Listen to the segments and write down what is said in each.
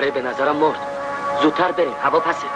آره به نظرم مرد. زودتر بریم، هوا پسه.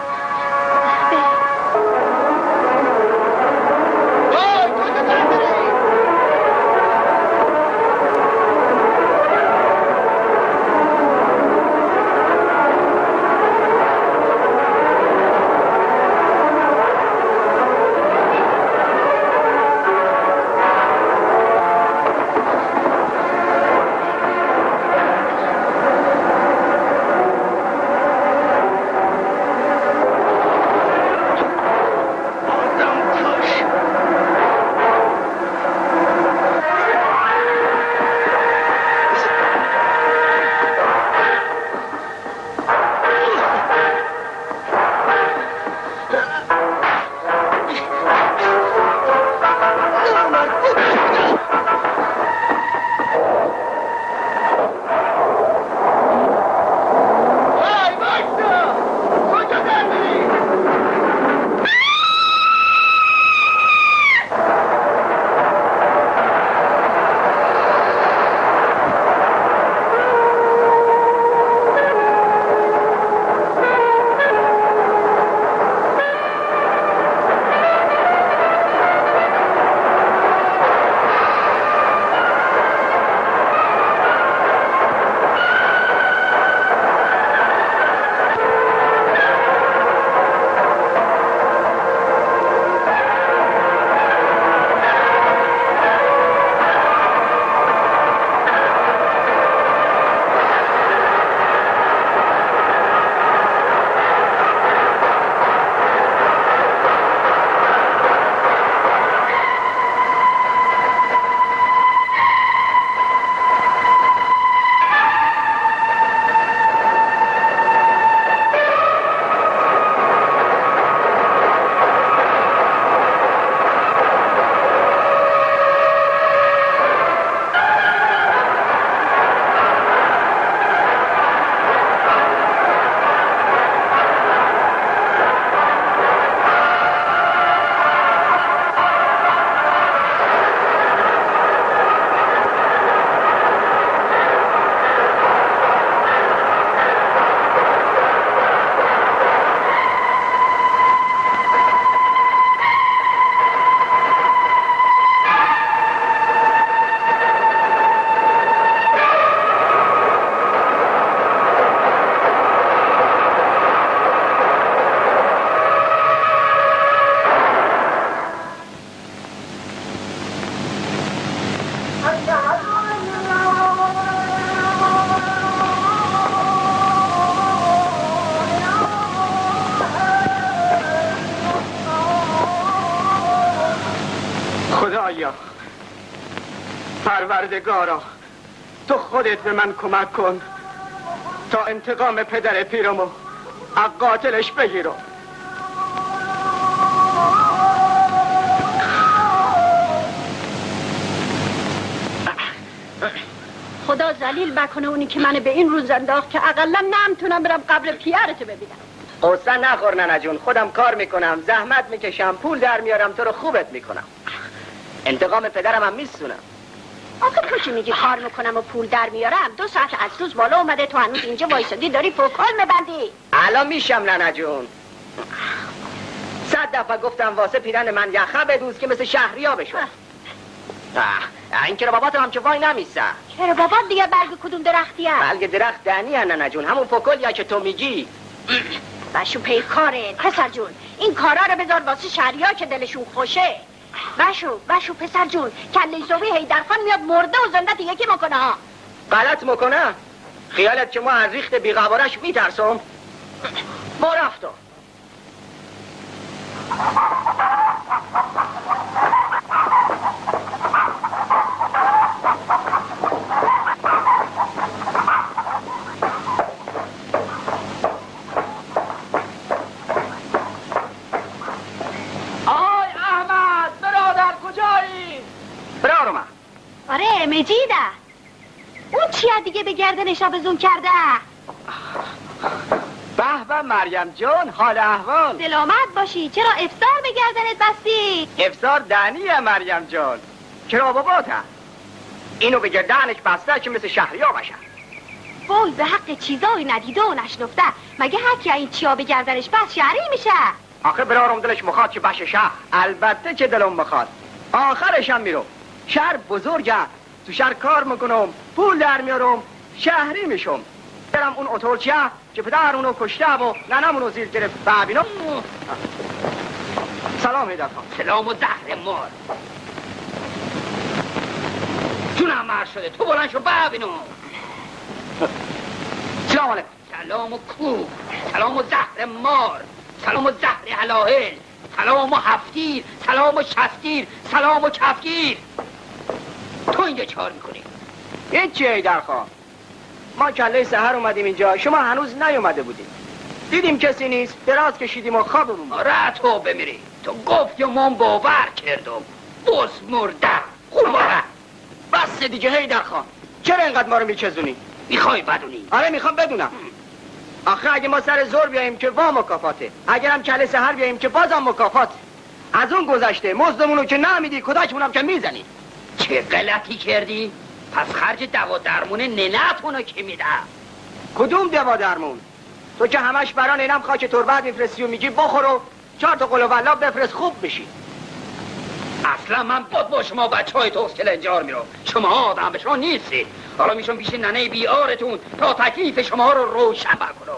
پروردگارا تو خودت به من کمک کن تا انتقام پدر پیرمو از قاتلش بگیرم. خدا ذلیل بکنه اونی که منو به این روز انداخت که اقلا نمیتونم برم قبر پیرتو ببینم. قصه نخور ننه جون، خودم کار میکنم، زحمت میکشم، پول در میارم، تو رو خوبت میکنم. انتقام پدرم هم میسونم. آخه تو چی میگی کار میکنم و پول در میارم؟ 2 ساعت از روز بالا اومده، تو هنوز اینجا وایسادی داری فوکال میبندی. الان میشم ننه جون. 100 دفعه گفتم واسه پیرن من یخه بدوز که مثل شهریا بشو. این که باباتم هم که وای نمیسه. چرا بابات دیگه برگ کدوم درختی هست؟ برگ درخت دنی هست ننه جون، همون فوکالیا که تو میگی. بشو پیکاره پسر جون، این کارا رو بذار واسه شهریا که دلشون خوشه. بشو پسر جون، کله زوی حیدرخان میاد مرده و زنده یکی میکنه ها. غلط میکنه؟ خیالت که ما از ریخت بیغوارش میترسم؟ ما رفتم. آره مجیده. اون چیه دیگه به گردنش آویزون کرده؟ به به مریم جان، حال احوال؟ سلامت باشی. چرا افطار به گردنت بستی؟ افطار دنیه مریم جان. چرا باباته اینو به گردنش بسته که مثل شهریا باشه. وای به حق چیزایی ندیده و نشنفته. مگه هر کی این چیا به گردنش بس شهری میشه؟ آخه برارم دلش مخواد که بشه شهر. البته که دلم مخواد. آخرش هم میرم. شهر بزرگه. تو شهر کار میکنم، پول در میارم، شهری میشم. برم اون اتوچیه که پدر اونو کشته و ننم اونو زیر گرفت. ببینم. سلام حیدر خان. سلام و زهر مار. جونم مرد شده، تو بلند شو ببینم. سلام علیکم. سلام و کوب، سلام و زهر مار، سلام و زهر حلاهل، سلام و هفتیر، سلام و شستیر، سلام و کفگیر. تو اینجا چهار میکنی؟ هیچی حیدر خان. ما کله سحر اومدیم اینجا، شما هنوز نیومده بودیم. دیدیم کسی نیست، دراز کشیدیم و خوابمون بود. آره تو بمیری. تو گفتی و من باور کردم. بس مرده خوبه. بس دیگه حیدر خان. چرا اینقدر ما رو میچزونی؟ میخوای بدونی؟ آره میخوام بدونم. آخه اگه ما سر زور بیاییم که وا مکافاته، اگرم کله سحر بیاییم که بازم مکافات. از اون گذشته مزدمونو که نمیدی، کداکمونم که میزنی. چه غلطی کردی؟ پس خرج دوا درمون ننتونو که میده؟ کدوم دوا درمون؟ تو که همش برا ننم خاک تربت میفرستی و میگی بخور و 4 تا قل و والله بفرست خوب بشی. اصلا من بود با شما بچه های توست کلنجار میرم. شما آدم به شما نیستید. حالا میشم پیش ننه بیارتون تا تکلیف شما رو روشن بکنم.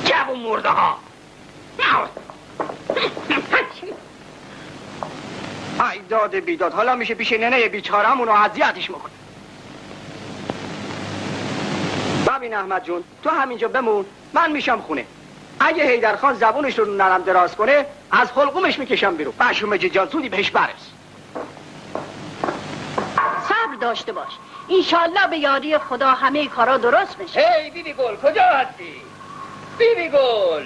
جب و مرده ها. ای داد بیداد، حالا میشه پیش ننه بیچاره‌مون رو اذیتش میکنه. ببین احمد جون، تو همینجا بمون، من میشم خونه. اگه حیدر خان زبونش رو نرم دراز کنه، از حلقومش میکشم بیرون. بشو مجید جان، زودی بهش برس. صبر داشته باش. انشالله به یاری خدا همه کارا درست میشه. هی بیبی گل، کجا هستی؟ بیبی گل،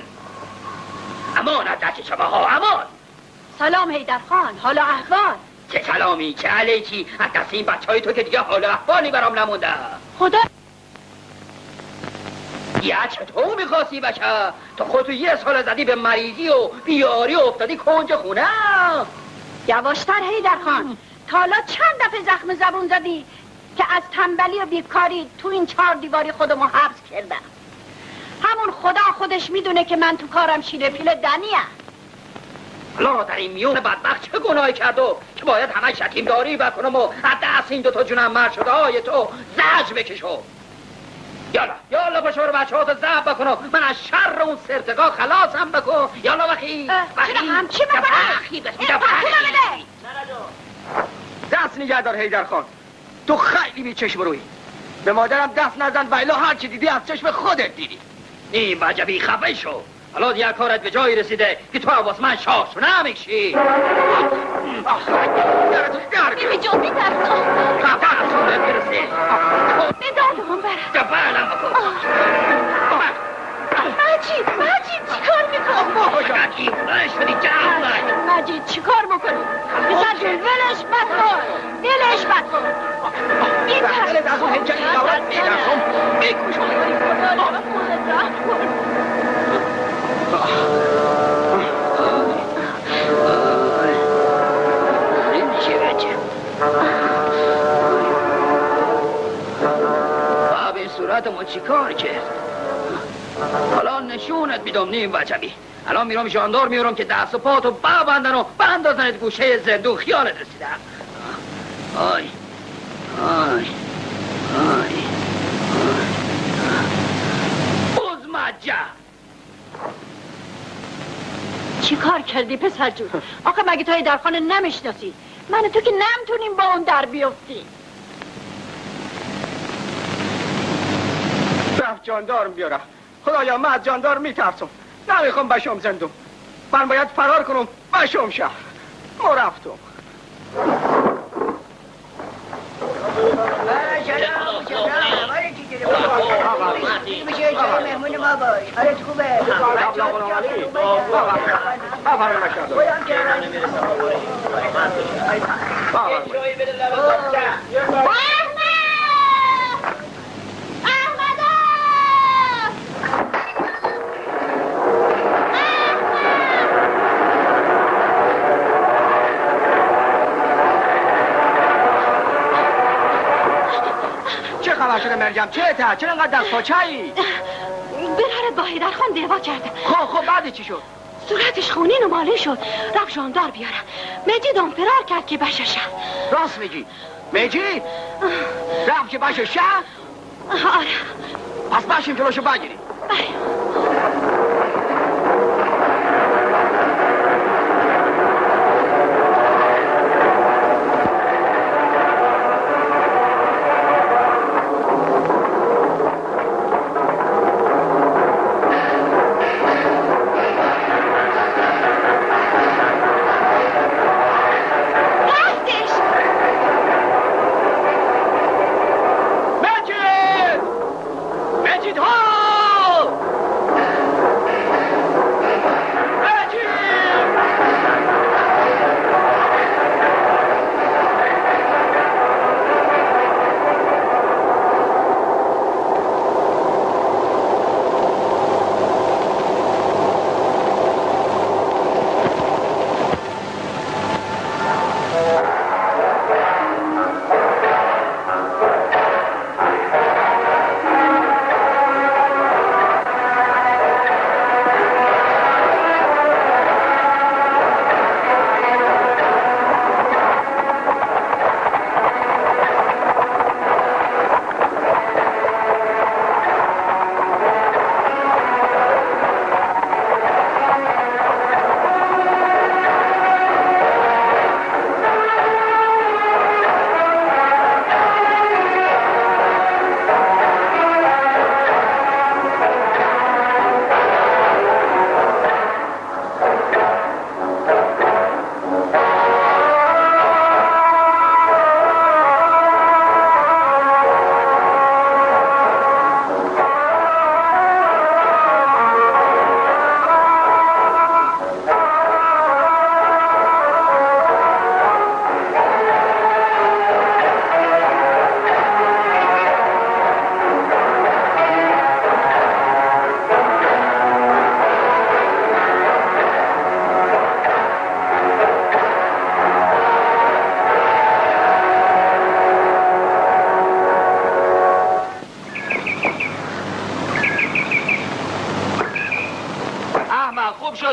امان از دست شما ها، امان. سلام حیدر خان، حالا احوال؟ چه سلامی، چه علیکی. از دست این بچه های تو که دیگه حال احوالی برام نمونده. خدا یه چطور میخواستی بچه؟ تو خودتو 1 سال زدی به مریضی و بیاری و افتادی کنج خونه. یواشتر حیدر خان. تا حالا چند دفعه زخم زبون زدی که از تنبلی و بیکاری تو این 4 دیواری خودمو حبس کردم. همون خدا خودش میدونه که من تو کارم شیره پیله دنیم. حالا در این میون بدبخت چه گناهی کردو که باید همه شتیم داری بکنم و از دست این 2 تا جونم مرد شده های تو زج بکشو. یالا باشو رو بچه ها تو زب بکنو. من از شر اون سرتقا خلاصم بکن. یالا بخی چی بکنم؟ دست نگهدار حیدر خان، تو خیلی بی چشم روی. به مادرم دست نزن و الا هر چی دیدی از چشم خودت دیدی. این وجبی خفه شو. حالا دیگه کارت به جایی رسیده که تو واسه من شاش نمیکشی. بیبی جون میترسم. خفه از اون برسی. به دادم برم. جبالم بکن. مجید چی کار میکنی؟ این شدی جهنم. مجید چی کار بکنی؟ پسر جون ولش بکن. ولش بکن. این دلت از اون هنجلی دولت میرسم میکشم. به این صورت ما چی کار کرد؟ حالا نشونت میدم نیم وجبی. الان میرم ژاندار میارم که دست و پاتو ببندن و بندازنت گوشه زندون. خیالت رسیده؟ آی آی آی بزمجه. چی کار کردی پسر جون؟ آخه مگه تو در خانه نمیشناسی؟ من تو که نمیتونیم با اون در بیفتی. رفت جاندارم بیاره. خدایا من از جاندار میترسم. نمیخوام بشم زندون. من باید فرار کنم بشم شهر. ما رفتم. مهمون ما باش. حالت خوبه؟ خبر شده مرجم؟ چه تا؟ چرا انقدر دست پاچه‌ای؟ برارت با هیدرخان دعوا کرده. خب بعد چی شد؟ صورتش خونین و ماله شد. رفت ژاندار بیاره. مجید اون فرار کرد که بشه شهر. راست میگی؟ مجید؟ رفت که بشه شهر؟ آره. پس باشیم جلوشو بگیریم.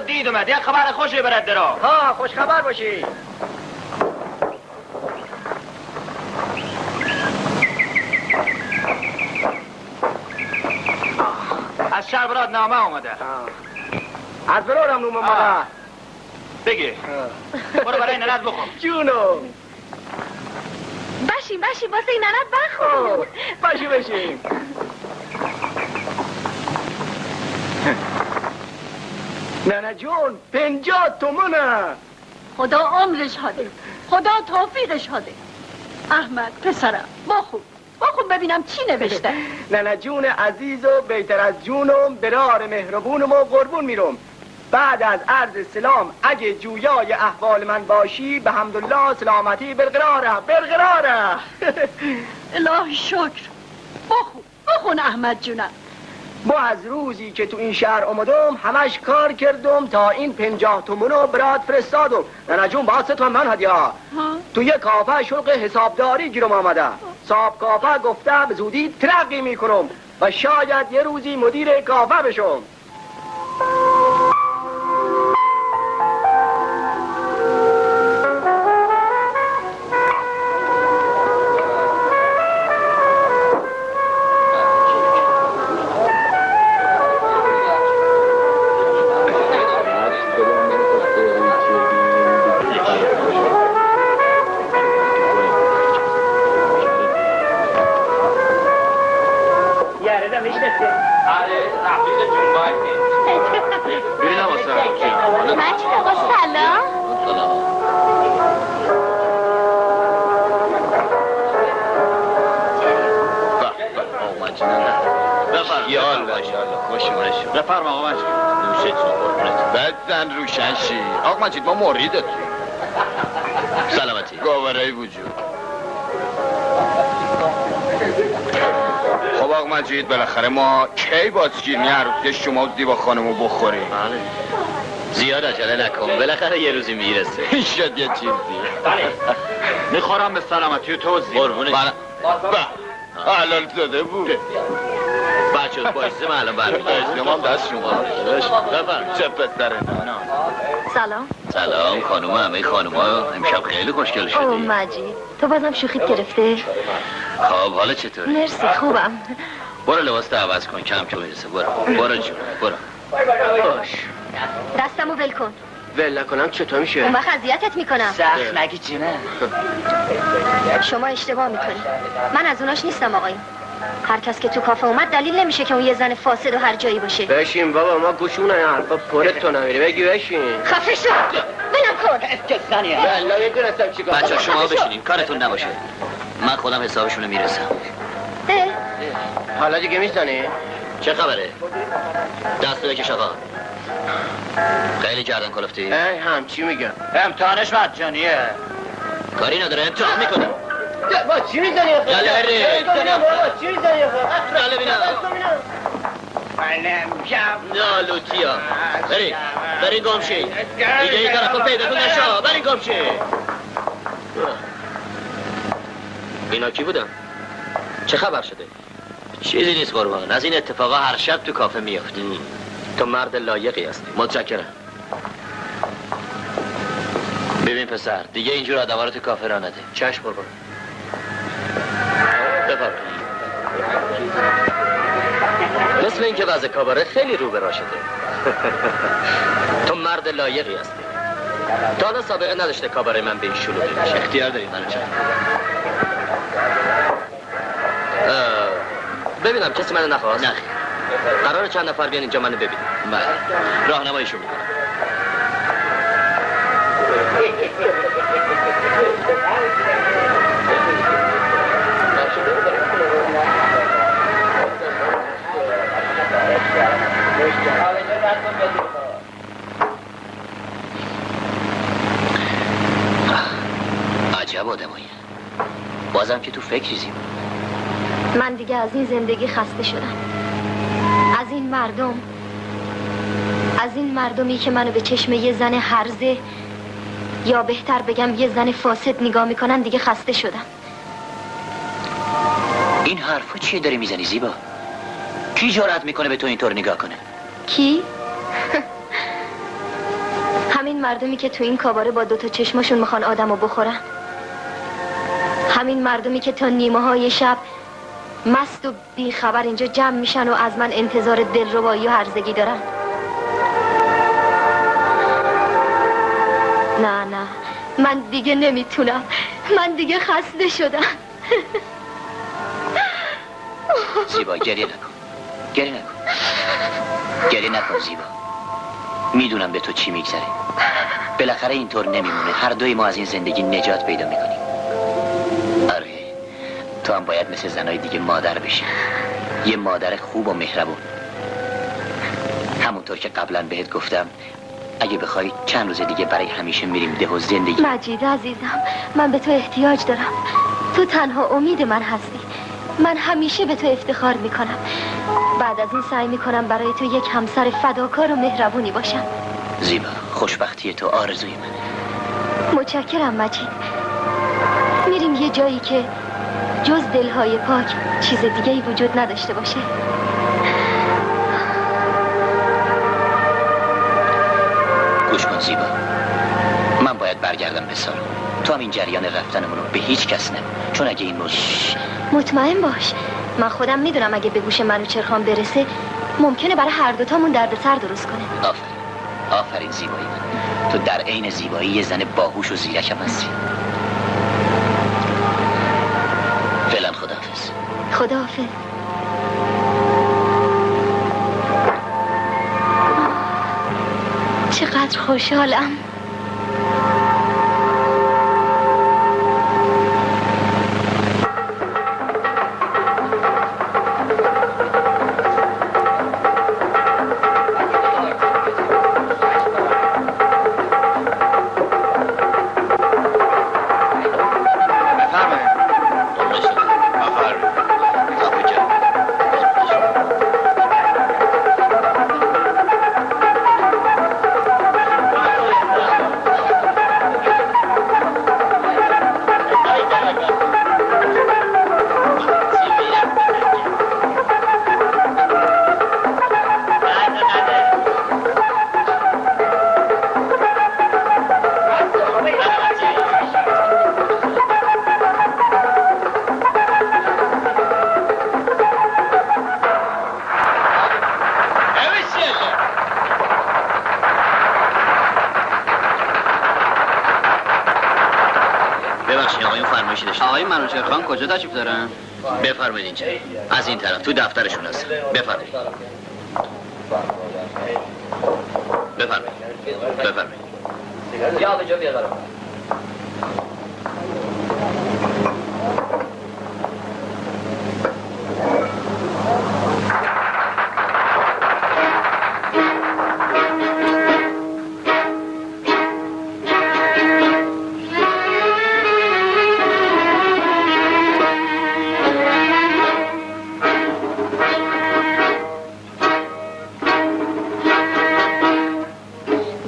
دید اومد یک خبر خوشی برد درا. ها خوش خبر باشی. از شهر برات نامه اومده. از برادم نامه اومده. بگی برو برای ننت بخون. جونو باشیم واسه این ننت بخون. باشیم ننه جون 50 تومنه. خدا عمرش هاده، خدا توفیقش هاده. احمد پسرم بخون ببینم چی نوشته. ننه جون عزیز و بهتر از جونم برار مهربونم و قربون میرم. بعد از عرض سلام اگه جویای احوال من باشی به حمدالله سلامتی برقراره. الهی شکر. بخون احمد جونم. ما از روزی که تو این شهر اومدم همش کار کردم تا این 50 تومنو برات فرستادم. ننه جون با 3 تومن هدیه. تو یک کافه شغل حسابداری گیرم آمده. صاحب کافه گفته به زودی ترقی میکنم و شاید یه روزی مدیر کافه بشم. آقا مجید ما موریدت سلامتی گاورهی وجود. خب آقا مجید بالاخره ما کی بازگیر میارد شما دیبا خانمو بخوریم؟ زیاد عجله نکن بالاخره یه روزی میرسه. شد یه چیزی. میخورم به سلامتی و توزی. قربونش. حلال زده بود. بچه بایسته من الان برمیگردم. اسلام دست شما. بفرم. چه پسره. سلام. سلام خانوم، همه خانوم ها امشب خیلی خوشگل شدی. اوه مجید، تو بازم شوخیت گرفته؟ خب حالا چطوری؟ مرسی خوبم. برو لباس تو عوض کن، کم که میرسه. برو جون، برو. باش. دستمو ول کن. ول نکنم چطور میشه؟ اون وقت اذیتت میکنم. سخت نگی جونه. شما اشتباه میکنی. من از اوناش نیستم آقایی. هر کس که تو کافه اومد دلیل نمیشه که اون یه زن فاسد و هر جایی باشه. بشین بابا، ما گوشونه حرفا پرت تو نمیری. بگی بشین. خفه شو. ولم کن. چه زنیه. والله میدونستم چیکار. بچه شما بشینین، کارتون نباشه. من خودم حسابشونو میرسم. حالا دیگه میزنی؟ چه خبره؟ دست بکش آقا. خیلی گردن کلفتی؟ همچی میگم. امتحانش مجانیه. کاری نداره امتحان میکنم. با چی میزنی؟ گله بری. بابا چی میزنی؟ گله بینم. نه لوتیا. برین گمشی. دیگه این طرفا پیداتون نشا. برین گمشی. اینا کی بودن؟ چه خبر شده؟ چیزی نیست قربان. از این اتفاقا هر شب تو کافه میافته. تو مرد لایقی هستی. متشکرم. ببین پسر، دیگه اینجور آدما رو تو کافه را نده. چشم قربان. بفرمایید. مثل اینکه وضع کاباره خیلی رو به راه شده. تو مرد لایقی هستی. تا حالا سابقه نداشته کاباره من به این شلوغی بشه. اختیار داری منو چند. ببینم کسی منو نخواست؟ نه. قراره چند نفر بیان اینجا منو ببینن. بله. راهنماییشون میکنم. عجب آدمایی. بازم که تو فکری زیبا. من دیگه از این زندگی خسته شدم. از این مردمی که منو به چشم یه زن هرزه یا بهتر بگم یه زن فاسد نگاه میکنن دیگه خسته شدم. این حرفو چیه داری میزنی زیبا؟ کی جرأت میکنه به تو اینطور نگاه کنه؟ کی؟ همین مردمی که تو این کاباره با دوتا چشماشون میخوان آدمو بخورن. همین مردمی که تا نیمه های شب مست و بیخبر اینجا جمع میشن و از من انتظار دلربایی و هرزگی دارن. نه من دیگه نمیتونم. من دیگه خسته شدم. زیبا گریه نکن. گریه نکن زیبا. میدونم به تو چی میگذره. بالاخره اینطور نمیمونه. هر دوی ما از این زندگی نجات پیدا میکنیم. آره تو هم باید مثل زنای دیگه مادر بشی. یه مادر خوب و مهربون. همونطور که قبلا بهت گفتم اگه بخوای چند روز دیگه برای همیشه میریم ده و زندگی. مجید عزیزم، من به تو احتیاج دارم. تو تنها امید من هستی. من همیشه به تو افتخار میکنم. بعد از این سعی میکنم برای تو یک همسر فداکار و مهربونی باشم. زیبا خوشبختی تو آرزوی منه. متشکرم مجید. میریم یه جایی که جز دلهای پاک چیز دیگه‌ای وجود نداشته باشه. گوش کن زیبا، من باید برگردم به سالن. تو هم این جریان رفتنمونو به هیچ کس نگو، چون اگه این موضوع مطمئن باش من خودم میدونم اگه به گوش منوچهرخان برسه ممکنه برای هر دوتامون دردسر درست کنه. آفرین زیبایی من. تو در عین زیبایی یه زن باهوش و زیرکم هستی. فعلا خداحافظ. خداحافظ. چقدر خوشحالم. ببخشید آقایون فرمایشی داشتن. آقای منوچهر خان کجا تشریف دارن؟ بفرمایید اینجا. از این طرف تو دفترشون هست. بفرمایید. بفرمایید. یا به جا بیار برام.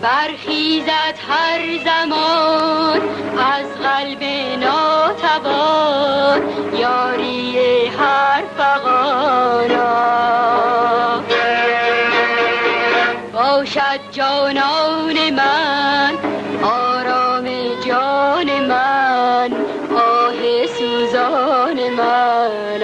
برخیزد هر زمان از قلب ناتوان یاری هر فغانا باشد جانان من آرام جان من آه سوزان من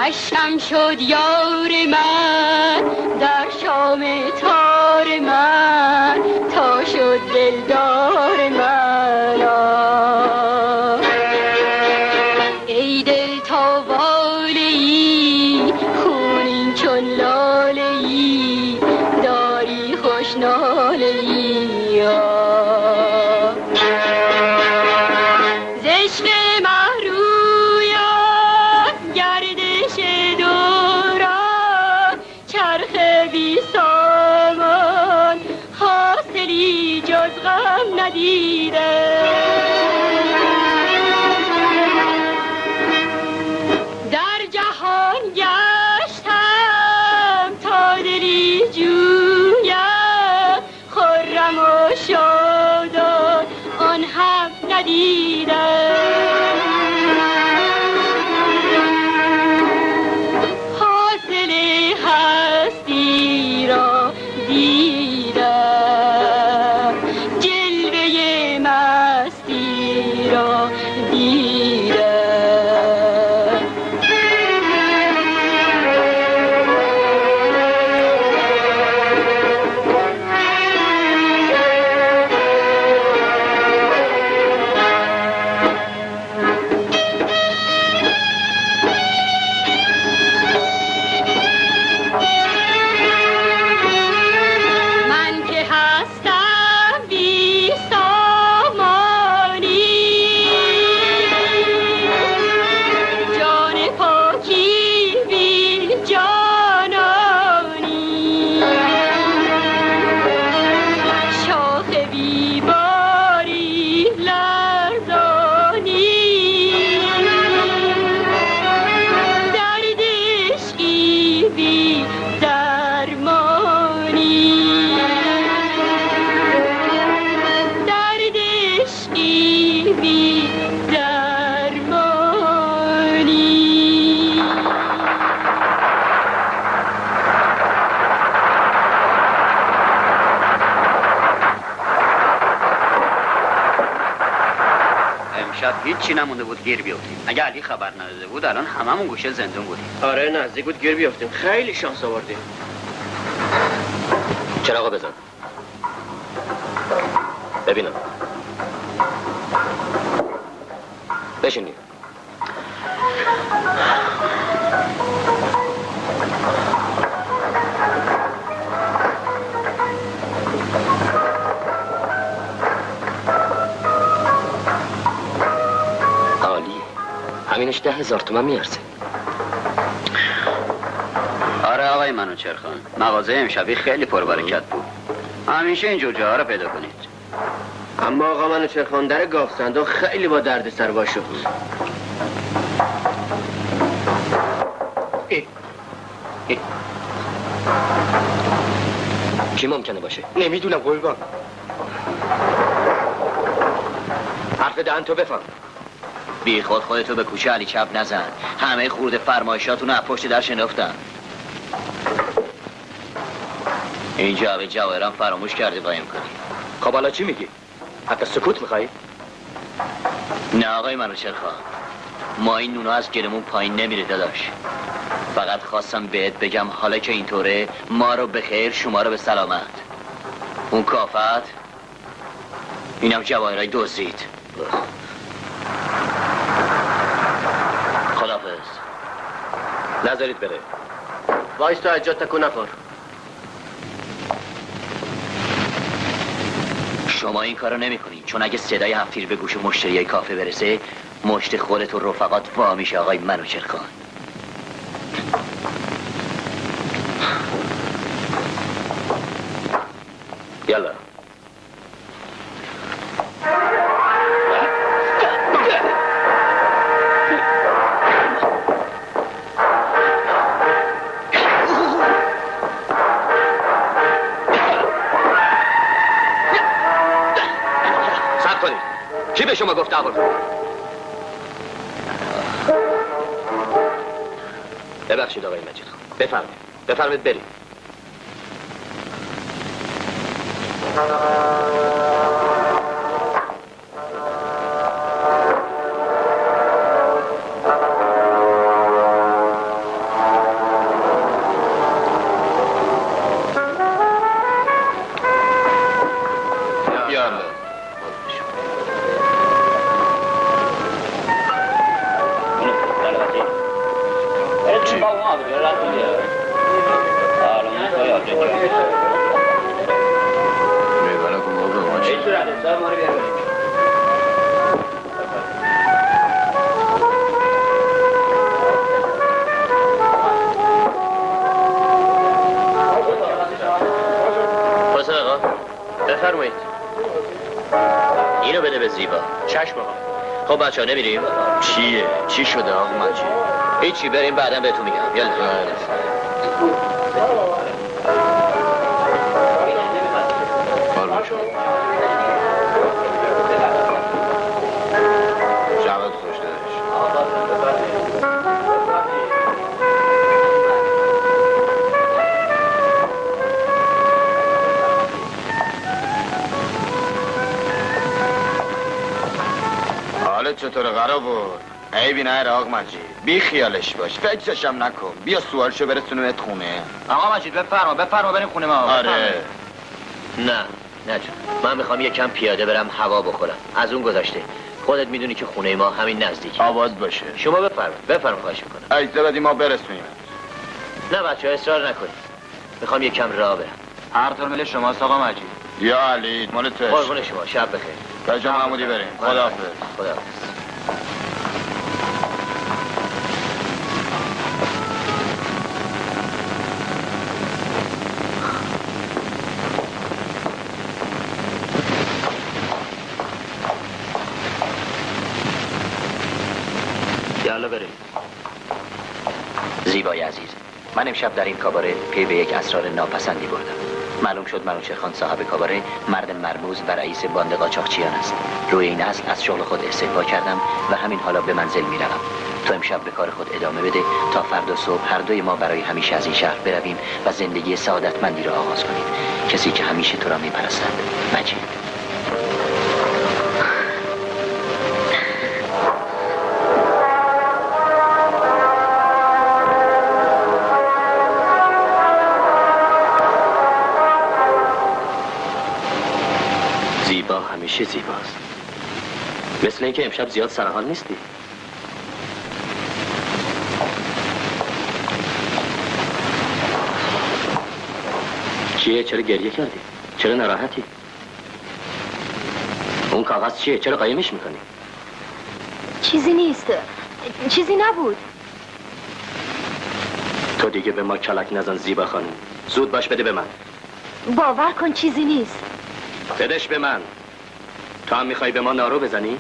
اشکم شد یار من در شام تار من تا شد دلدار من ای دل تا واله‌ای خونین چون لاله‌ای داری خوش ناله‌ای زشق مهرویان گردش دوران چرخ بی سامان حاصلی جز غم ندیده در جهان گشتم تا دلی جویم خرم و شادان آن هم ندیدم حاصل هستی را دیدم جلوه مستی را دیدم من که هستم بی سامانی جان پاکی بی جانانی شاخ بی باری لرزانی درد عشقی بی درمانی درد عشقی بی درمانی امشب هیچی نمونده بود گیر بیافتیم. اگه علی خبر نداده بود الان هممون گوشه زندون بودیم. آره نزدیک بود گیر بیافتیم. خیلی شانس آوردیم. چراغو بزن. ببینم. بشینی. عالیه. همینش 10,000 تومان میارزه. آره آقای منوچهر خان مغازه امشبی خیلی پربرکت بود. همیشه اینجور جاها رو پیدا کنید. اما آقا منوچهر خان در گاف صندوق خیلی با درد سر باشه بود. کی ممکنه باشه؟ نمیدونم قربان. حرف دهن تو بفهم. بی خود خودتو به کوچه علی چپ نزن. همه خورده فرمایشاتونو از پشت در شنفتن. اینجا به جواهرم فراموش کردی قایم کنی. خب حالا چی میگی؟ حتی سکوت میخوایی؟ نه آقای منوچهر خان ما این نونا از گلمون پایین نمیره داداش. فقط خواستم بهت بگم حالا که اینطوره ما رو به خیر شما رو به سلامت. اون کافت اینم جواهرای دزدید. خداحافظ. نذارید بره. وایستا از جات تکون نخور. شما این کارو نمی‌کنید چون اگه صدای هفتیر به گوش مشتریای کافه برسه مشت خودت و رفقات وا میشه آقای منوچهر خان. یالا. صبر کنید. کی به شما گفت دعوا کنید؟ ببخشید آقای مجید خان. بفرمایید برید. بفرمایید. اینو بده به زیبا. چشم آقا. خب بچه‌ها نمیریم؟ چیه؟ چی شده آقا مجید؟ هیچی بریم بعدا بهتون میگم. یلا. جواد خوش دادش. حالت چطوره قرار؟ عیبی نره آقا مجید. بی خیالش باش. فکرش هم نکن. بیا سوالشو برسونمت خونه. آقا مجید بفرما بریم خونه ما. آره. نه جون. من میخوام یکم پیاده برم هوا بخورم. از اون گذشته خودت میدونی که خونه ما همین نزدیک. آباد باشه. شما بفرما خواهش میکنم. اجازه بدی ما برسونیم. نه بچه‌ها اصرار نکنید. میخوام یکم راه برم. هر طور مال شماست آقا مجید. یا علی مال تو. قربون شما. شب بخیر. کجا محمودی بریم. خداحافظ. خداحافظ. یالا بریم. زیبای عزیز، من امشب در این کاباره پی به یک اسرار ناپسندی بردم. معلوم شد منوچهر خان صاحب کاباره مرد مرموز و رئیس باند قاچاقچیان است. روی این اصل از شغل خود استعفا کردم و همین حالا به منزل میروم. تو امشب به کار خود ادامه بده تا فردا صبح هر دوی ما برای همیشه از این شهر برویم و زندگی سعادتمندی را آغاز کنیم. کسی که همیشه تو را میپرستد. مجید. زیبا همیشه زیباست. مثل اینکه امشب زیاد سرحال نیستی. چیه؟ چرا گریه کردی؟ چرا ناراحتی؟ اون کاغذ چیه؟ چرا قایمش میکنی؟ چیزی نیست. چیزی نبود. تو دیگه به ما کلک نزن زیبا خانم. زود باش بده به من. باور کن چیزی نیست. بدش به من. تو هم میخوای به ما نارو بزنی؟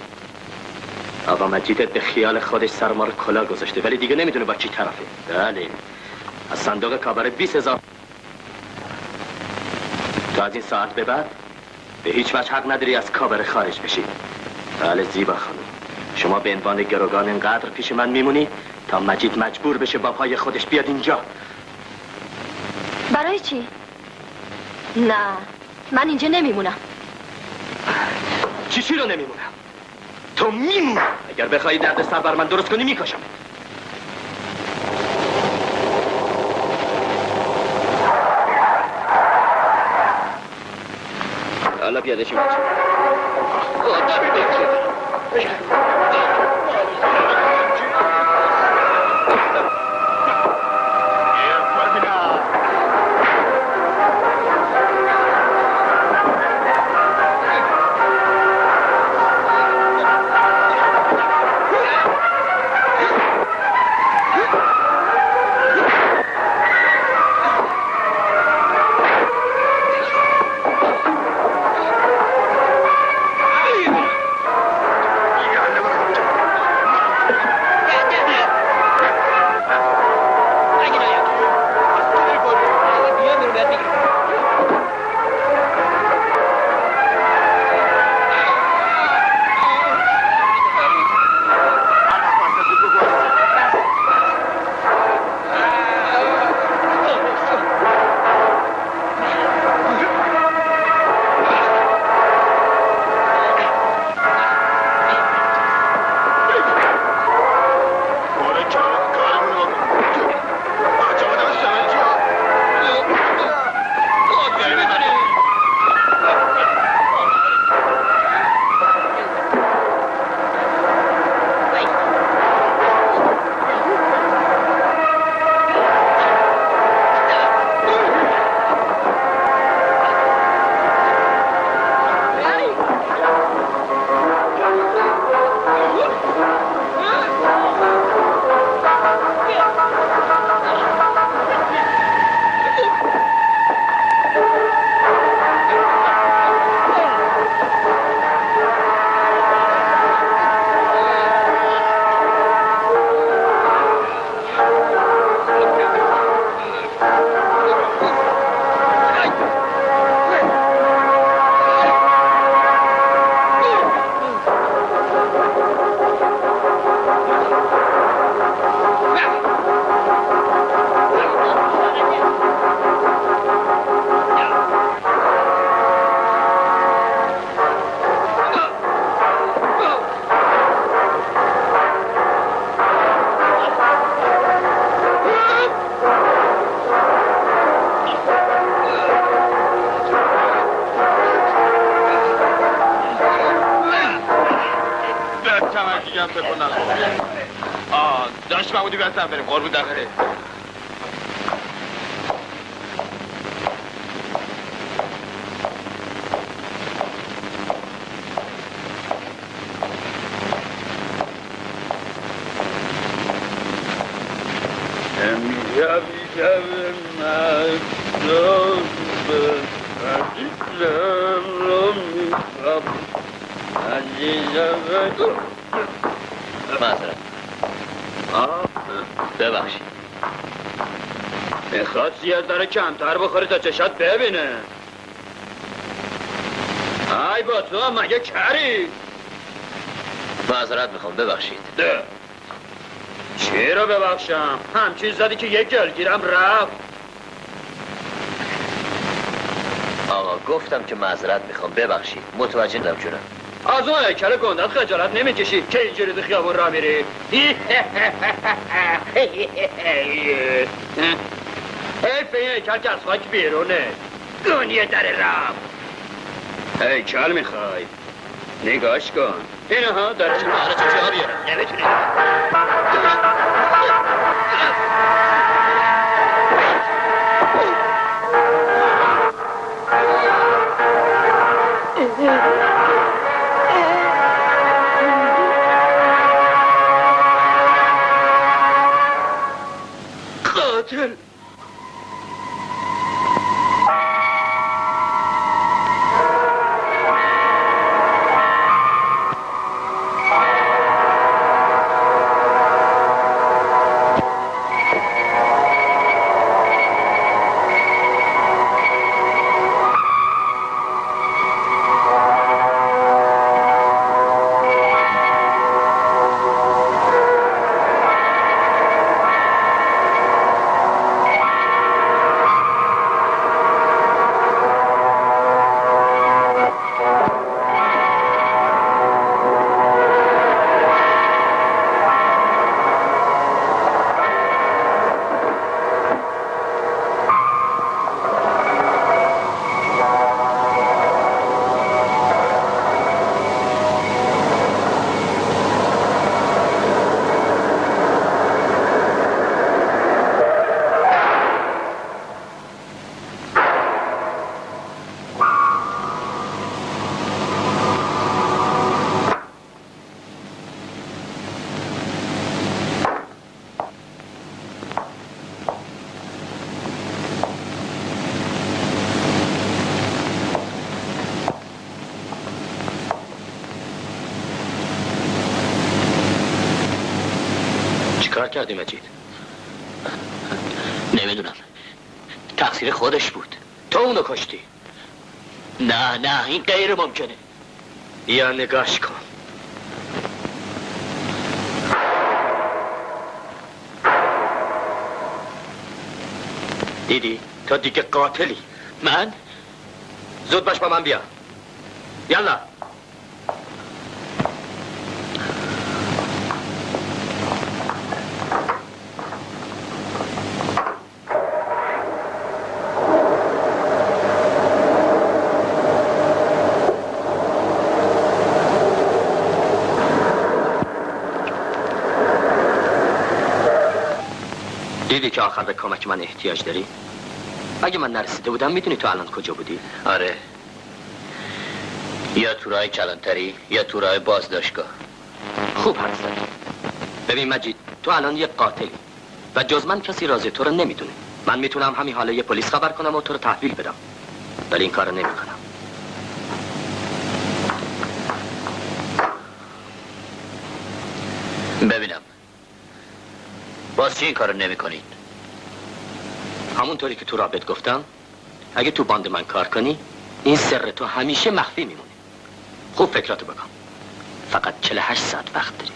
آقا مجیدت به خیال خودش سر ما رو کلا گذاشته ولی دیگه نمیدونه با کی طرفه. بله. از صندوق کاباره 20,000. تو از این ساعت به بعد به هیچ وجه حق نداری از کاباره خارج بشی. بله زیبا خانم. شما به عنوان گروگان اینقدر پیش من میمونی تا مجید مجبور بشه با پای خودش بیاد اینجا. برای چی؟ نه من اینجا نمیمونم. چی رو نمیمونم؟ تو میمونم. اگر بخوای درد سر بر من درست کنی میکشم. حالا پیاده شیم بچه. داشت محمودی بستم بریم قربون داخله معذرت ببخشید میخواد زیاد داره کمتر بخوری تا چشات ببینه ای با تو هم مگه کری معذرت میخوام ببخشید ده چی رو ببخشم همچین زدی که یک گلگیرم رفت آقا گفتم که معذرت میخوام ببخشید متوجه نشدم جونم از اون هیکل گندت خجالت نمیکشی که اینجوری تو خیابون را میری حیف این هیکل که از خاک بیرونه دنیا در رفت هیکل میخوای نگاش کن اینها داره چه مهارت چه جا بیاره نمیتونی قاتل چیکار کردی مجید؟ نمیدونم، تقصیر خودش بود. تو اونو کشتی؟ نه این غیر ممکنه. یا نگاش کن. دیدی؟ تو دیگه قاتلی. من؟ زود باش با من بیا. یالا. دیدی که آخر به کمک من احتیاج داری؟ اگه من نرسیده بودم میدونی تو الان کجا بودی؟ آره، یا تو راه کلانتری یا تو راه بازداشتگاه. خوب حرف زدی. ببین مجید، تو الان یه قاتلی و جز من کسی راز تو رو نمیدونه. من میتونم همین حاله یه پلیس خبر کنم و تو رو تحویل بدم، ولی این کارو نمیکنم. ببینم باز چی این کارو نمیکنید؟ همونطوری که تو رابط گفتم، اگه تو باند من کار کنی این سر تو همیشه مخفی میمونه. خوب فکراتو بکن. فقط 48 ساعت وقت داری.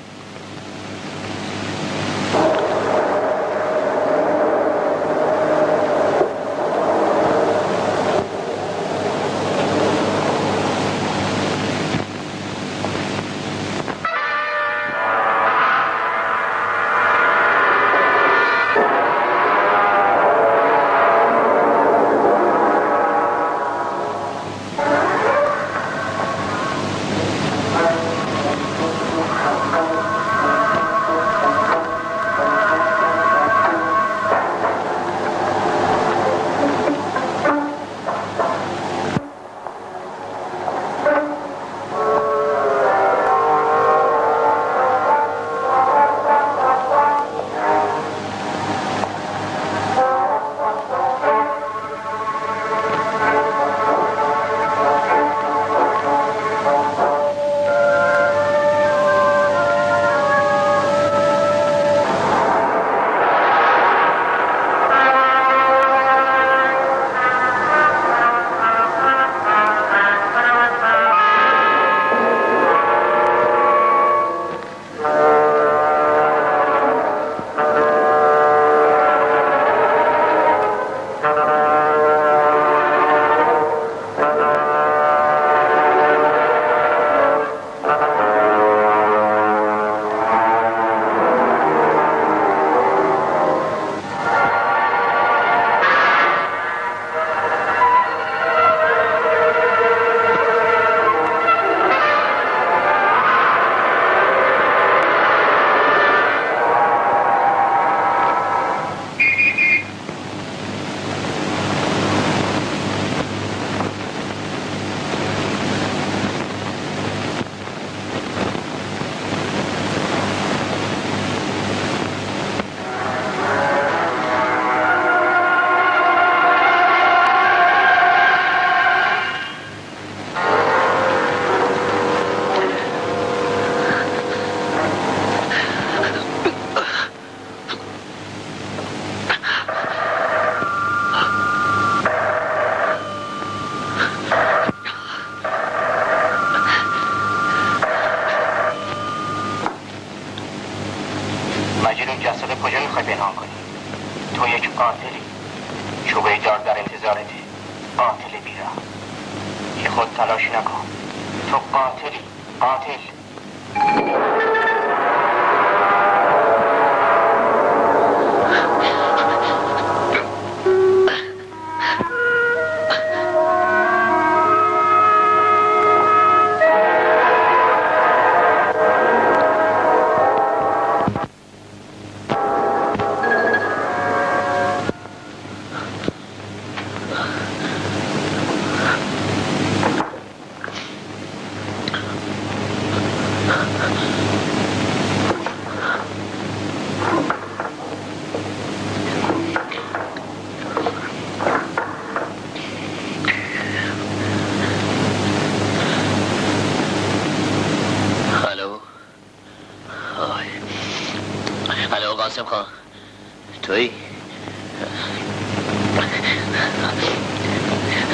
تویی؟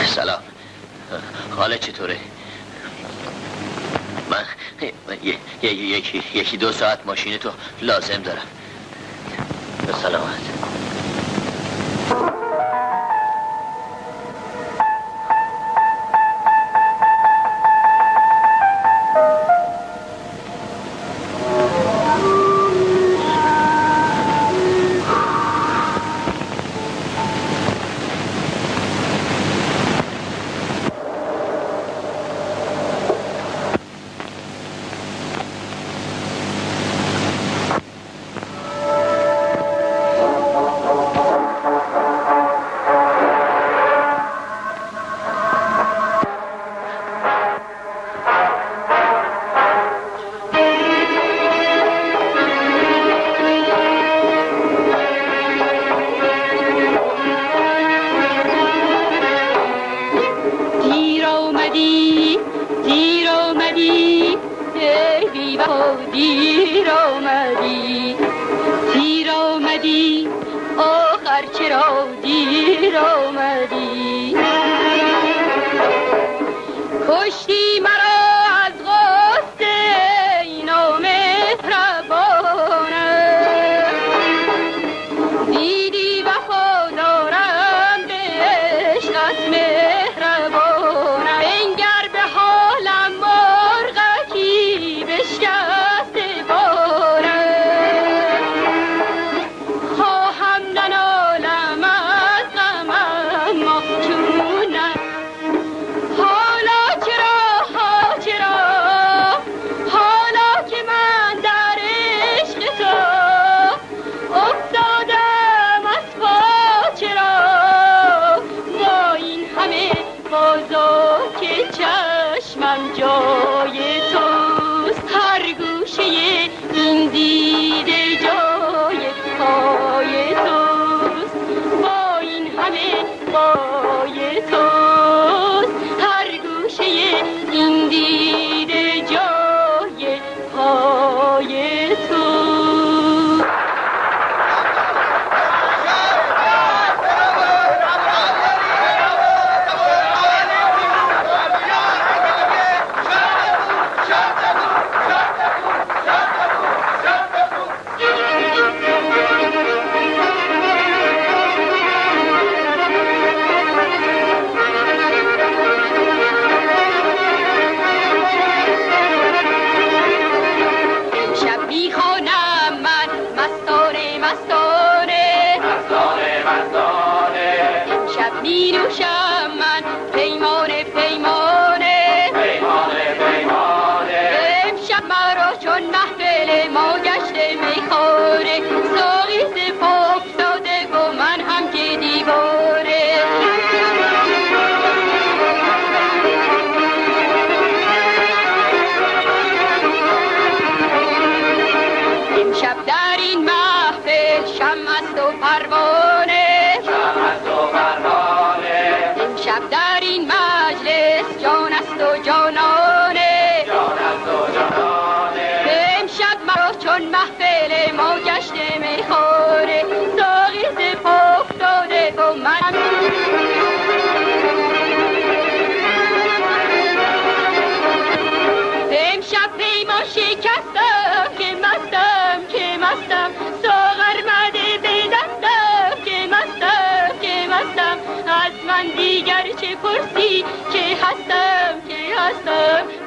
سلام. حالت چطوره؟ من یکی 2 ساعت ماشین تو لازم دارم. به سلامت.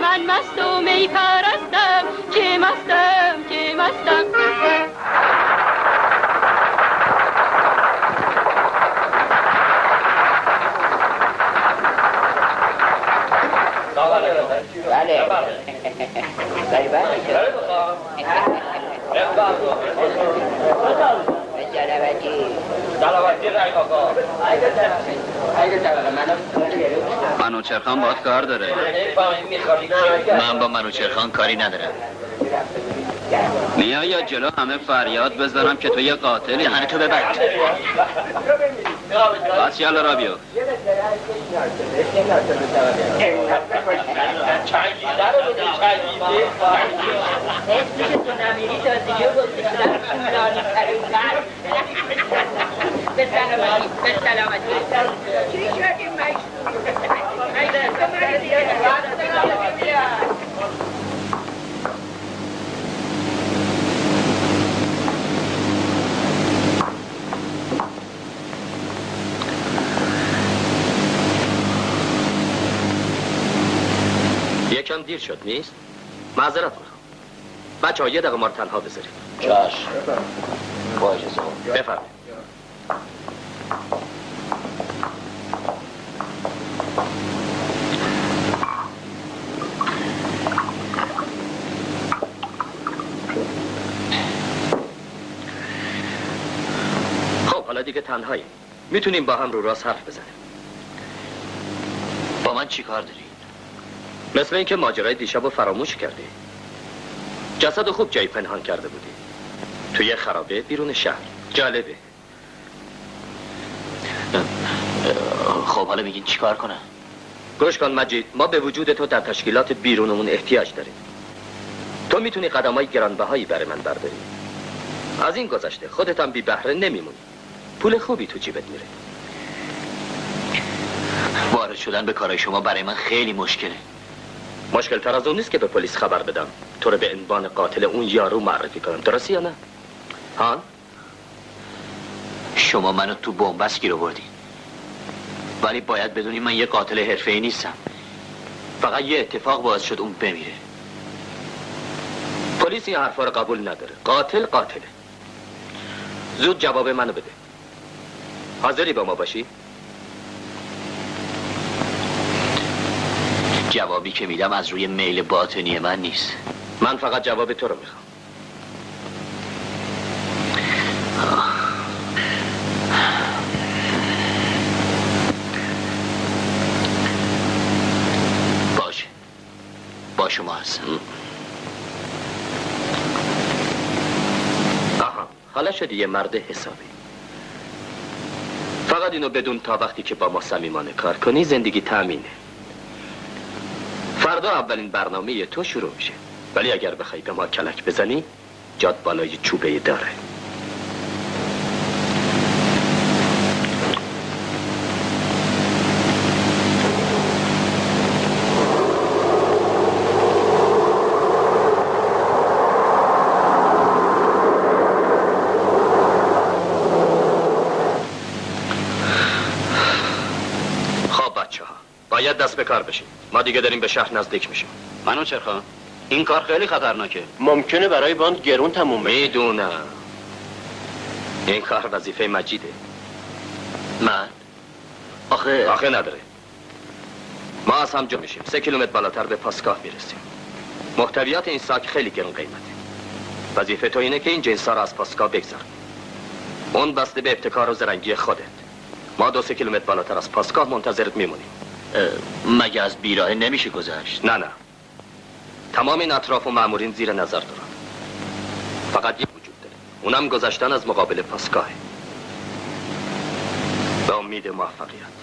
من مست و می پرستم که مستم منوچرخان باید کار داره. من با منوچرخان کاری ندارم. میای یا جلو همه فریاد بزنم که تو یه قاتلی؟ دهنه تو ببند. بس یالا را بیو. به سلامتی به سلامتی چی شدیم یکم دیر شد نیست؟ معذرت میخوام بچه ها یه دقیقه ما رو تنها بذارید. چشم با اجازه بفرمایید. خب حالا دیگه تنهایی میتونیم با هم رو راست حرف بزنیم. با من چی کار داری؟ مثل اینکه ماجرای دیشب رو فراموش کردی. جسد خوب جایی پنهان کرده بودی توی خرابه بیرون شهر. جالبه. خب حالا میگین چی کار کنم؟ گوش کن مجید، ما به وجود تو در تشکیلات بیرونمون احتیاج داریم. تو میتونی قدمای گرانبهایی برای من برداری. از این گذشته خودت هم بی بهره نمیمونی. پول خوبی تو جیبت میره. وارد شدن به کارهای شما برای من خیلی مشکله. مشکل تر از اون نیست که به پلیس خبر بدم تو رو به عنوان قاتل اون یارو معرفی کنم. درسته یا نه؟ هان؟ شما منو تو بنبست گیر آوردین، ولی باید بدونی من یه قاتل حرفه‌ای نیستم. فقط یه اتفاق باعث شد اون بمیره. پلیس این حرفا رو قبول نداره. قاتل قاتله. زود جواب منو بده. حاضری با ما باشی؟ جوابی که میدم از روی میل باطنی من نیست. من فقط جواب تو رو میخوام. باشه، با شما هستم. آها، حالا شدی یه مرد حسابی. فقط اینو بدون تا وقتی که با ما صمیمانه کار کنی زندگی تأمینه. فردا اولین برنامه تو شروع میشه، ولی اگر بخوای به ما کلک بزنی جاد بالای چوبه داره. باید دست به کار بشیم. ما دیگه داریم به شهر نزدیک میشیم. منو چرخان این کار خیلی خطرناکه. ممکنه برای باند گرون تموم بشه. میدونم این کار وظیفه مجیده. من آخه نداره. ما از هم جا میشیم 3 کیلومتر بالاتر به پاسگاه میرسیم. محتویات این ساک خیلی گرون قیمته. وظیفه تو اینه که این جنسا رو از پاسگاه بگذار. اون بسته به ابتکار و زرنگی خودت. ما 2-3 کیلومتر بالاتر از پاسگاه منتظرت میمونیم. مگه از بیراه نمیشه گذشت؟ نه تمام این اطراف و مامورین زیر نظر دارن. فقط یک وجود داره، اونم گذشتن از مقابل پاسگاهه. به امید موفقیت.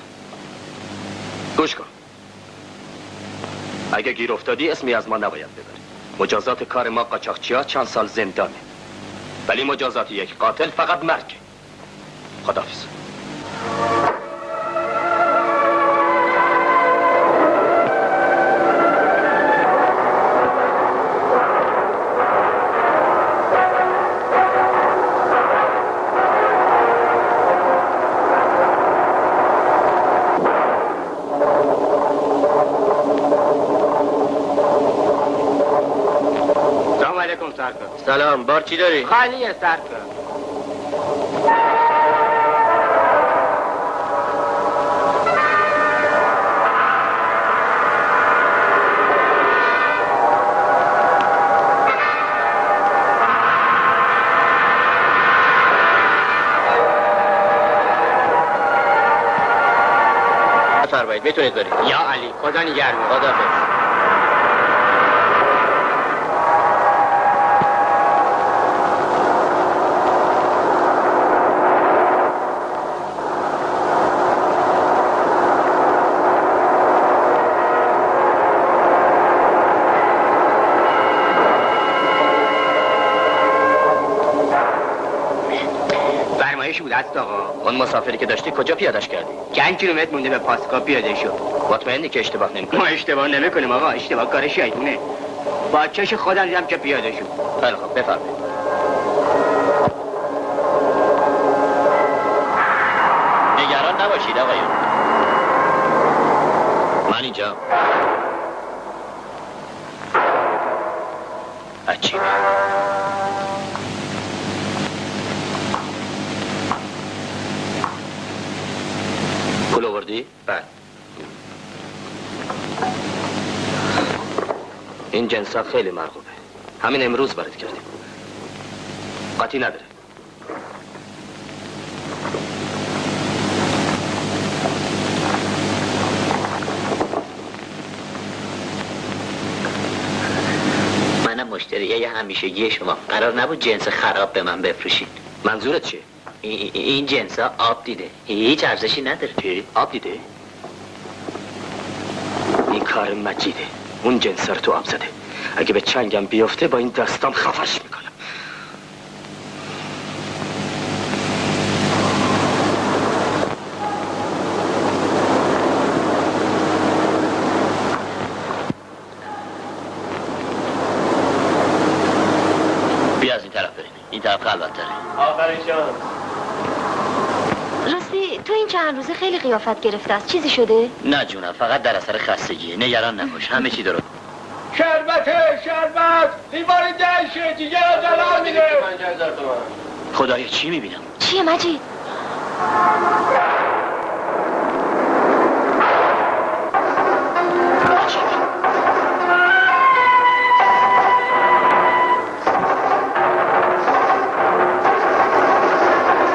گوش کن، اگه گیر افتادی اسمی از ما نباید ببری. مجازات کار ما قاچاقچی‌ها چند سال زندانه، ولی مجازات یک قاتل فقط مرگ. خداحافظ. سلام، بار چی داری؟ خالیه سرکار. بفرمایید میتونید برید. یا علی، خدا نگهدار. خداحافظ. شد است آقا. اون مسافری که داشتی کجا پیادش کردی؟ چند کیلومتر مونده به پاسکا پیاده شد. مطمئنی که اشتباه نمی‌کنی؟ ما اشتباه نمی‌کنیم آقا، اشتباه کار شیطونه. با چش خودم دیدم که پیاده شد. خیلی خوب بفرمایید. نگران نباشید آقایون. من اینجا. عجیبه. پول آوردی؟ بله. این جنسا خیلی مرغوبه. همین امروز برات کردیم. قاطی نداره. منم مشتریه همیشگی شما. قرار نبود جنس خراب به من بفروشید. منظورت چیه؟ این جنس ها آب دیده. هیچ ارزشی نداره. چی؟ آب دیده؟ این کار مجیده. اون جنس رو تو آب زده. اگه به چنگم بیفته با این دستام خفش میکنم. بیا از این طرف بریم. این طرف خلوت تره. آخرین شانس. راستی تو این چند روزه خیلی قیافت گرفته است. چیزی شده؟ نه جونم، فقط در اثر خستگیه. نگران نباش، همه چی درست. شربت دیواری دهشه دیگه را جلال میده. خدایا چی میبینم؟ چیه مجید؟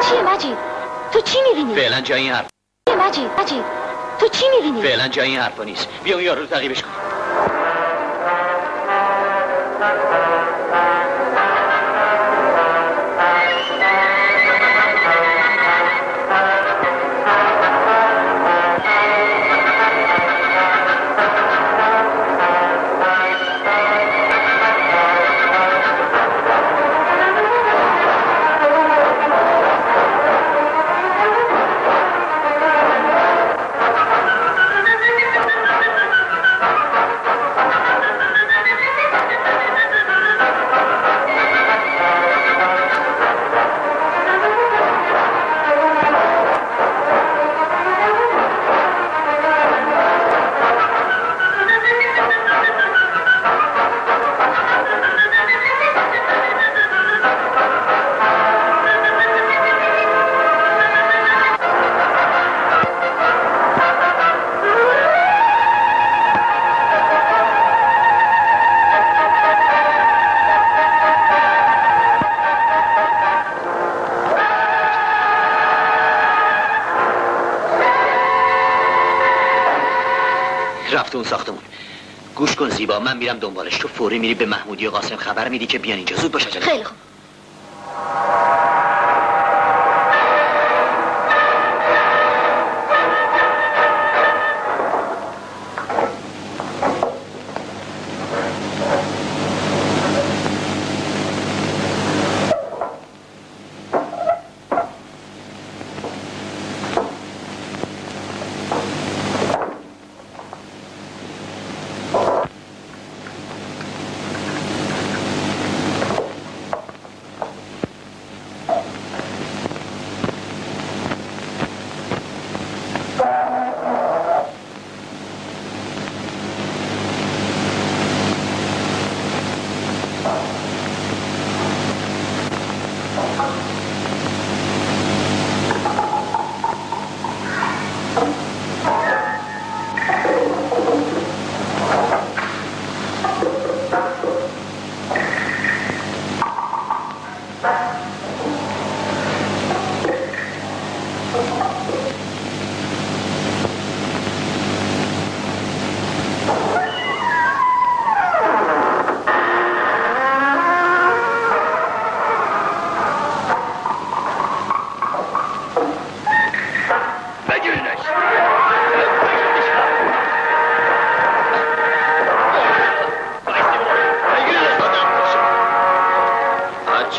چیه مجید؟ تو چی میبینی؟ فعلا جای این حرف. چیه مجید؟ تو چی میبینی؟ فعلا جای این حرفا نیست. بیا اون یارو رو تعقیبش کن. رفت اون ساختمون. گوش کن زیبا، من میرم دنبالش. تو فوری میری به محمودی و قاسم خبر میدی که بیان اینجا. زود باش عجله. خیلی خوب.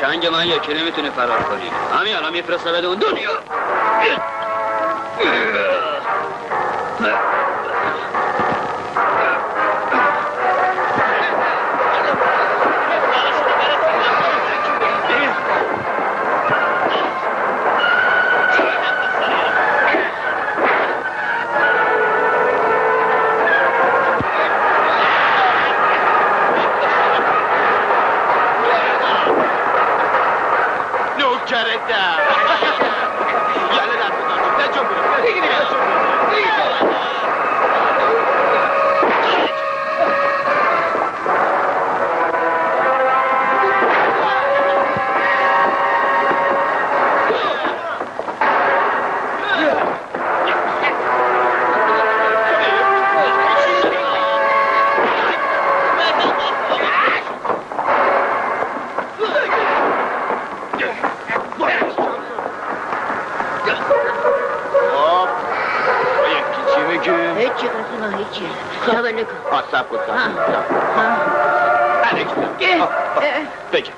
چنگ من یکی نمیتونه فرار کنی. همین الان میفرسته به اون دنیا.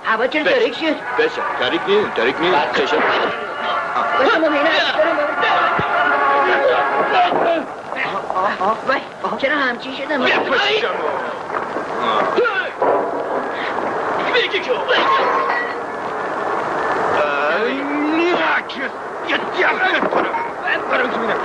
هوا چرا تاریک شد؟ بشه تاریک نیست چشم باشه مبینه وای چرا همچین شدم؟ بگی که یه دیگه برو بینم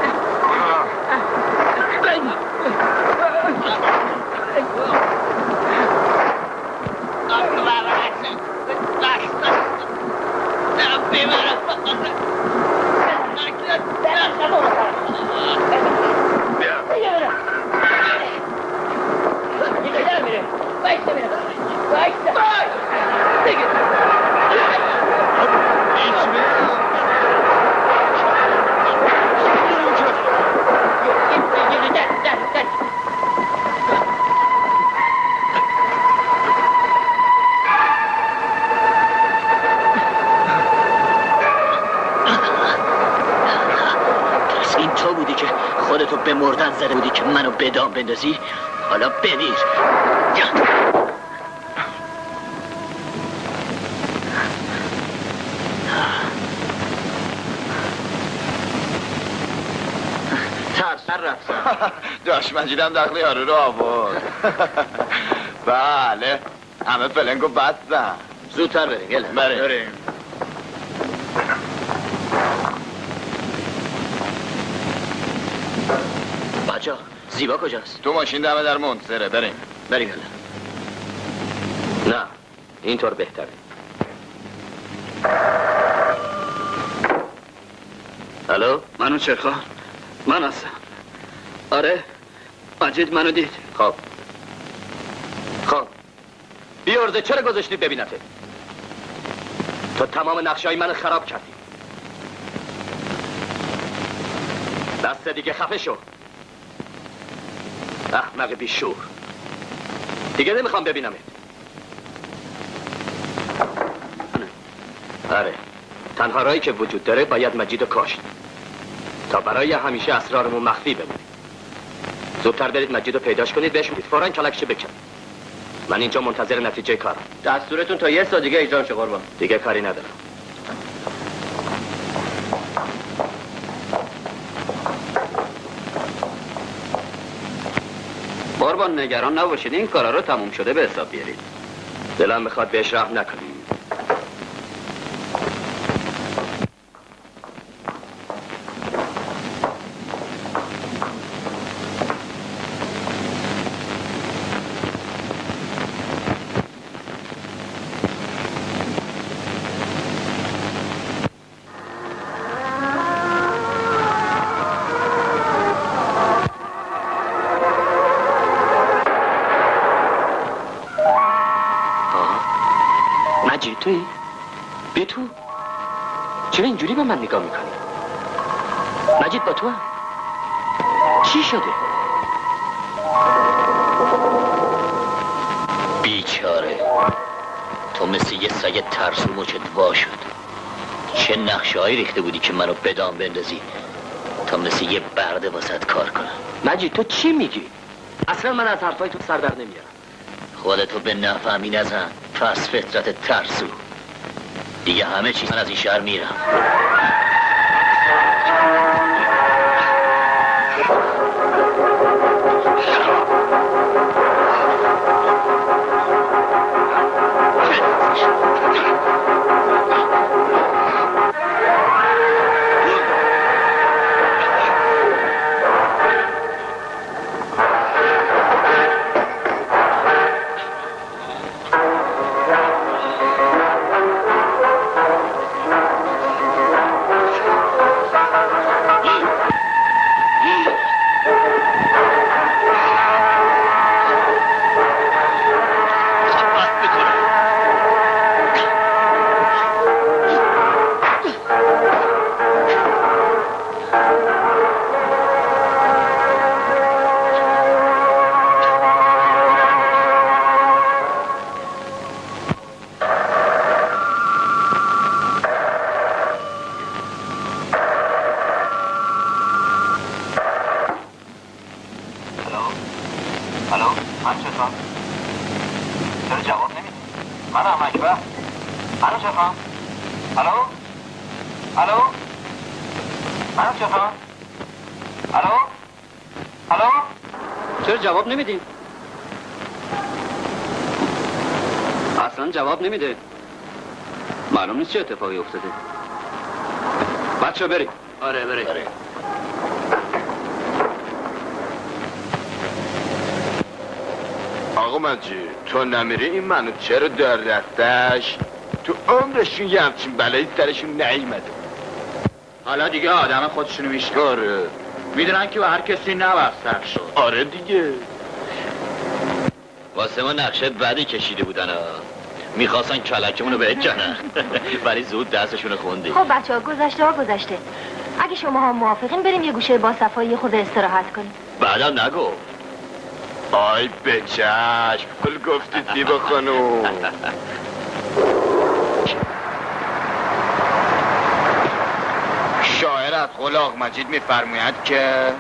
خودتو به مردن زده بودی که منو به دام بندازی. حالا بمیر. ترسن رفتم داشت مجیدم داخل یارو رو آورد. بله همه فلنگو بستم. زودتر بریم یلا بریم. بچه زیبا کجاست؟ تو ماشین دمه در منتظره. بریم یلا. نه اینطور بهتره. الو منو چرخان من هستم. آره مجید منو دید. خب بیارزه چرا گذاشتی ببینته؟ تو تمام نقشای من خراب کردی. دست دیگه خفه شو احمق بیشور. دیگه نمیخوام ببینمت. آره تنها راهی که وجود داره باید مجیدو کاشت تا برای همیشه اسرارمون مخفی بمونه. زودتر برید مجیدو پیداش کنید بهش میگید فوراً کلکشو بکن. من اینجا منتظر نتیجه کارم. دستورتون تا 1 ساعت دیگه اجرا شه قربان. دیگه کاری ندارم. قربان نگران نباشید این کارا رو تموم شده به حساب بیارید. دلم میخواد بهش رحم نکنیم. توی؟ بیا تو. چرا اینجوری به من نگاه میکنی؟ مجید با تو هم؟ چی شده؟ بیچاره تو مثل یه سگ ترسو مچت وا شد. چه نقشه هایی ریخته بودی که منو بدام بندازی تا مثل یه برده واسط کار کنم. مجید تو چی میگی؟ اصلا من از حرفای تو سر در نمیارم. خودتو به نفهمی نزن. پس فطرت ترسو. دیگه همه چیز من از این شهر میرم. جواب نمیدین؟ اصلا جواب نمیده. معلوم نیست چه اتفاقی افتاده. بچه بریم. آره بریم. آقا مجید تو نمیری این منو چرا در رفتش؟ تو عمرشون یه همچین بلایی سرشون نیومده. حالا دیگه آدم خودشونو میشکاره. میدونن که با هر کسی نباید سر شد. آره دیگه. واسه ما نقشه بدی کشیده بودن ها. میخواستن کلکمونو بهجنن. ولی زود دستشونو خوندی. خب بچه ها گذشته. اگه شما هم موافقین بریم یه گوشه با صفایی خود استراحت کنیم. بعدم نگو. آی به چشم پل گفتی دیبا خانوم. شاعر از قول آقا مجید میفرماید که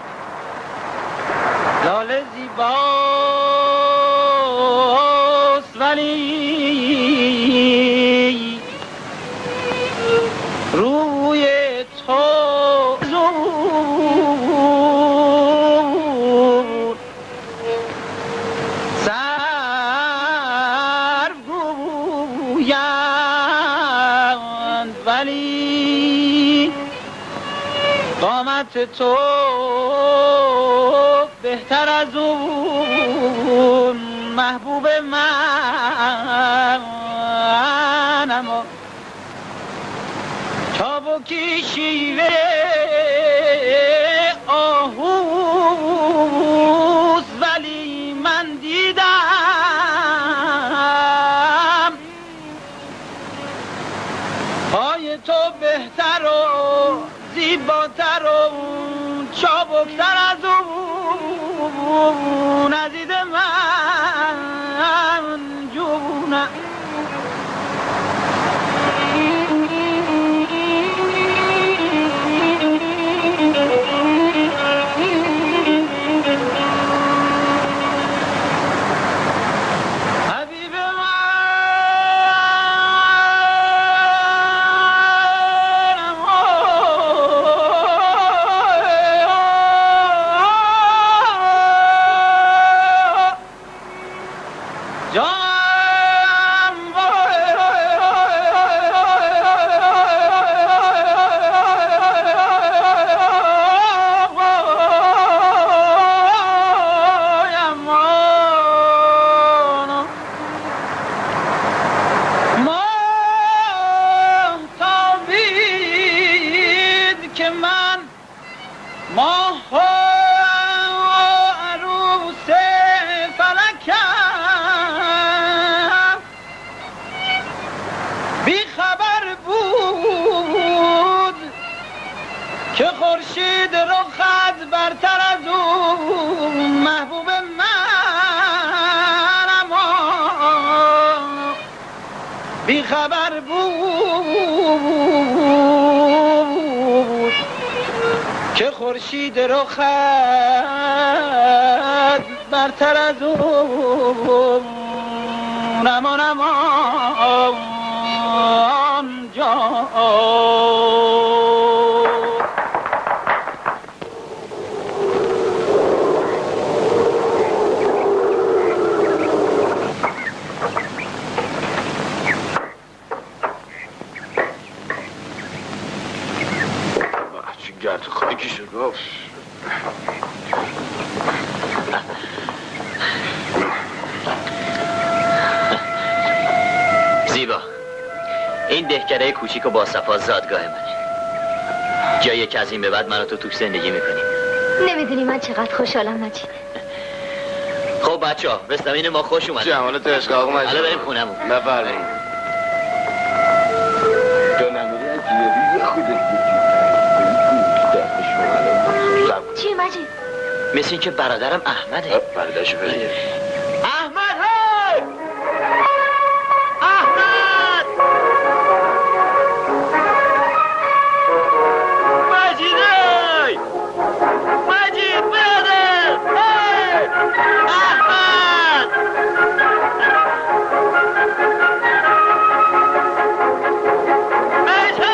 لاله زیباست ولی روی تو زور سر گویند ولی قامت تو بهتر از اون محبوب من اما چابکی شیوه آهوز ولی من دیدم پای تو بهتر و زیباتر و چابکتر از اون عزیز من جونم خبر بود که خورشید رخت برتر از اون امان گرد خاکی شد گفت. زیبا، این دهکده کوچیک و با صفا زادگاه منه. جایی که از این به بعد من و تو توش زندگی میکنیم. نمیدونی من چقدر خوشحالم مجید. خب بچه ها، به زمین ما خوش اومد. جمالت عشق آقا مجید. حالا بریم خونمون. بفرمایید. تو نمیری از جیبی خودت چی مجید؟ مثل این که برادرم احمده. برادرشو بریم. احمد هی! احمد! مجید هی! مجید برادر! هی! احمد! مجید!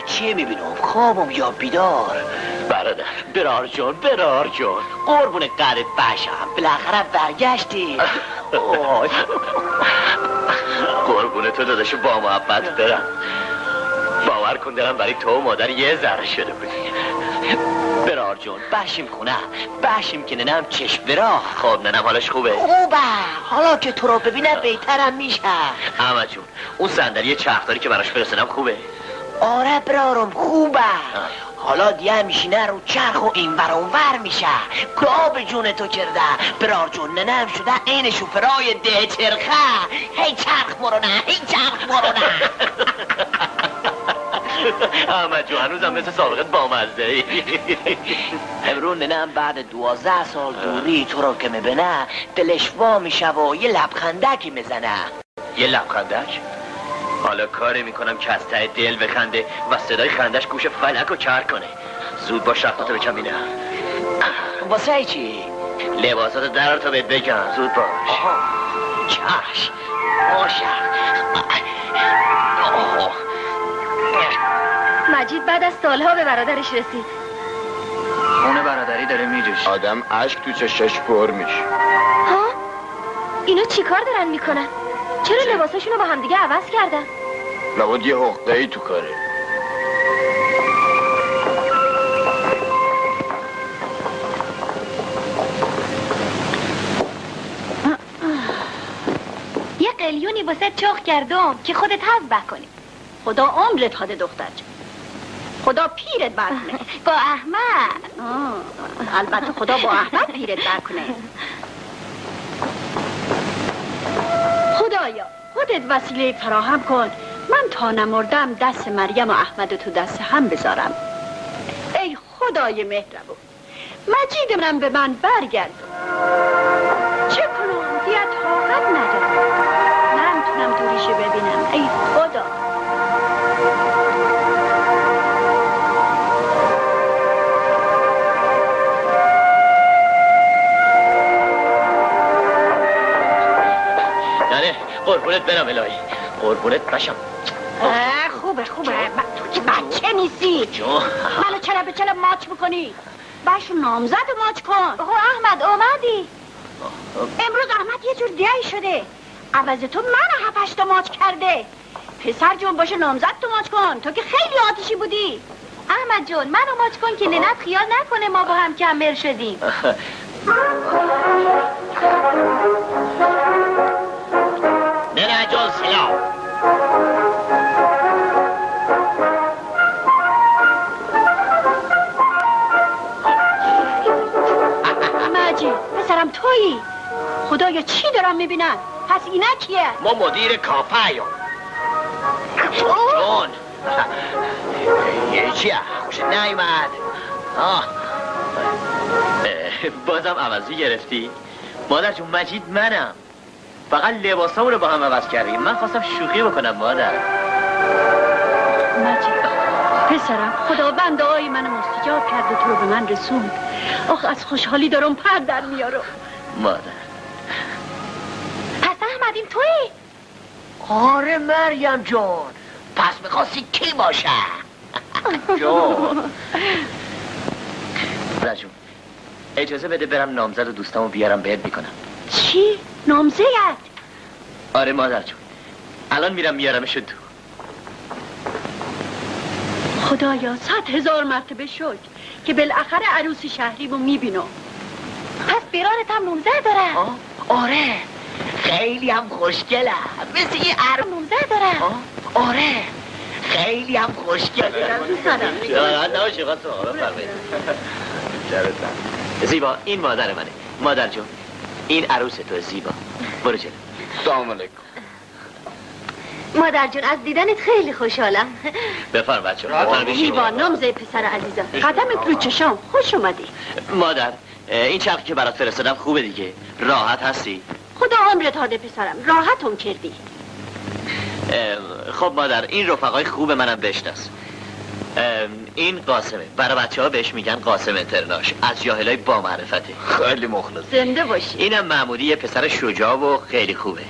چیه میبینم؟ خوابم یا بیدار؟ برادر، برار جون قربون قدت بشم، بالاخره برگشتی. قربون تو داداشو با محبت برم. باور کن دلم برای تو و مادر یه ذره شده بودی. برار جون بشیم خونه، بشیم که ننم چشم برا. خب ننم حالش خوبه؟ خوبه، حالا که تو رو ببینه بهترم میشه. احمد جون، اون صندلی چرخداری که براش فرستادم خوبه؟ آره برارم خوبه. حالا دیگه میشینه رو چرخ و این ور اون ور میشه. کلا به جون تو کرده برار جون، ننم شده این شوفرای ده چرخه. هی چرخ مرونه، هی چرخ مرونه. احمد جو هنوزم مثل سابقت بامزده ای. امرون ننم بعد 12 سال دوری تو رو که میبینه دلش وا میشه و یه لبخندکی میزنه. یه لبخندک؟ حالا کاری میکنم که از ته دل بخنده و صدای خندش گوش فلک رو کر کنه. زود باش رفتاتو بکن بینم. واسه چی؟ لباساتو درار تا بهت بگم. زود باش. چشم باشه. مجید بعد از سالها به برادرش رسید. خونه برادری داره میجوش. آدم عشق تو چشاش پر میشه. ها؟ اینا چی کار دارن میکنن؟ چرا لباساشونو با همدیگه عوض کردن؟ لابد یه حقده ای تو کاره. یه قلیونی واسه چخ کردم که خودت حذف کنی. خدا عمرت خاده دختر جان. خدا پیرت برکنه. با احمد. البته خدا با احمد پیرت برکنه. خدایا خودت وسیله فراهم کن من تا نمردم دست مریم و احمد تو دست هم بذارم. ای خدای مهربون، مجید منم به من برگرد. چه کنم دیگه طاقت ندارم، نمیتونم دوریشو ببینم. ای خدا. قربونت برم الهی، قربونت بشم. خوبه تو که بچه نیستی. منو چرا به چرا ماچ میکنی؟ باشو نامزد ماچ کن. احمد اومدی؟ امروز احمد یه جور دیایی شده، عوض تو منو 7-8 تا ماچ کرده. پسر جون باشه نامزد تو ماچ کن، تو که خیلی آتیشی بودی. احمد جون منو ماچ کن که ننت خیال نکنه ما با هم کمبر شدیم. ننه جون سلام. مجید پسرم تویی؟ خدایا چی دارم میبینم؟ پس اینا کیه؟ ما مدیر کافه‌ایم. جون یه چیه؟ خوشت نیومد؟ بازم عوضی گرفتی؟ مادر جون مجید منم، فقط لباسامونو با هم عوض کردیم. من خواستم شوخی بکنم مادر. مجید پسرم، خداوند دعای من مستجاب کرد و تو رو به من رسوند. آخ از خوشحالی دارم پر در میارم. مادر پس احمدیم تویی؟ آره مریم جان. پس میخواستی کی باشه؟ جون رجون اجازه بده برم نامزد و دوستامو بیارم بهت میکنم. چی؟ نامزد؟ آره مادر جون، الان میرم میارمش تو. خدایا 100,000 مرتبه شکر که بالاخره عروسی شهریمو میبینم. پس بیرانت هم نامزد داره؟ آره خیلی هم خوشگله، مثل یه نامزد داره؟ آره خیلی هم خوشگله. نباشه خواست آقا بفرمایید. زیبا این مادر منه. مادر جون این عروس تو زیبا. برو جلو. سلام علیکم. مادر جون از دیدنت خیلی خوشحالم. بفرم بچه ها. زیبا نامزد پسر عزیزم، قدمت رو چشام، خوش اومدی. مادر این چرخی که برات فرستادم خوبه دیگه؟ راحت هستی؟ خدا عمرت هاده پسرم، راحتم کردی. خب مادر این رفقای خوب منم بشناس. این قاسمه، برای بچه ها بهش میگن قاسم انترناش، از جاهلای با معرفته. خیلی مخلص. زنده باشی. اینم محمودی، یه پسر شجاع و خیلی خوبه.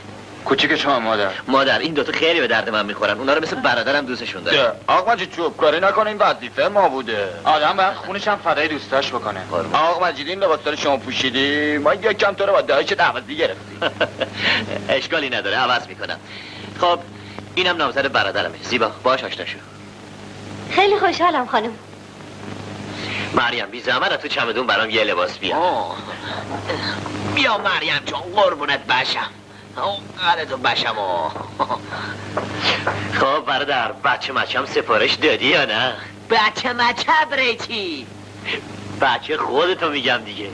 کوچیک شما مادر این دوتا خیلی به درد من میخورن، اونا رو مثل برادرم دوستشون دارم. آقا مجید چوب کاری نکنه، این وظیفه ما بوده. آدم باید خونش هم فدای دوستاش بکنه. آقا مجید این لباسا شما پوشیدی، ما یکم تو رو با دایچت عوضی گرفتیم. اشکالی نداره، عوض میکنم. خب اینم نامزد برادرمه. زیبا باش آشنا شو. خیلی خوشحالم خانم. مریم بی زحمت تو چمدون برام یه لباس بیا. بیا مریم جان قربونت بشم. قدرتو بشم. خب برادر بچه مچم سفارش دادی یا نه؟ بچه مچه بریتی؟ بچه خودتو میگم دیگه.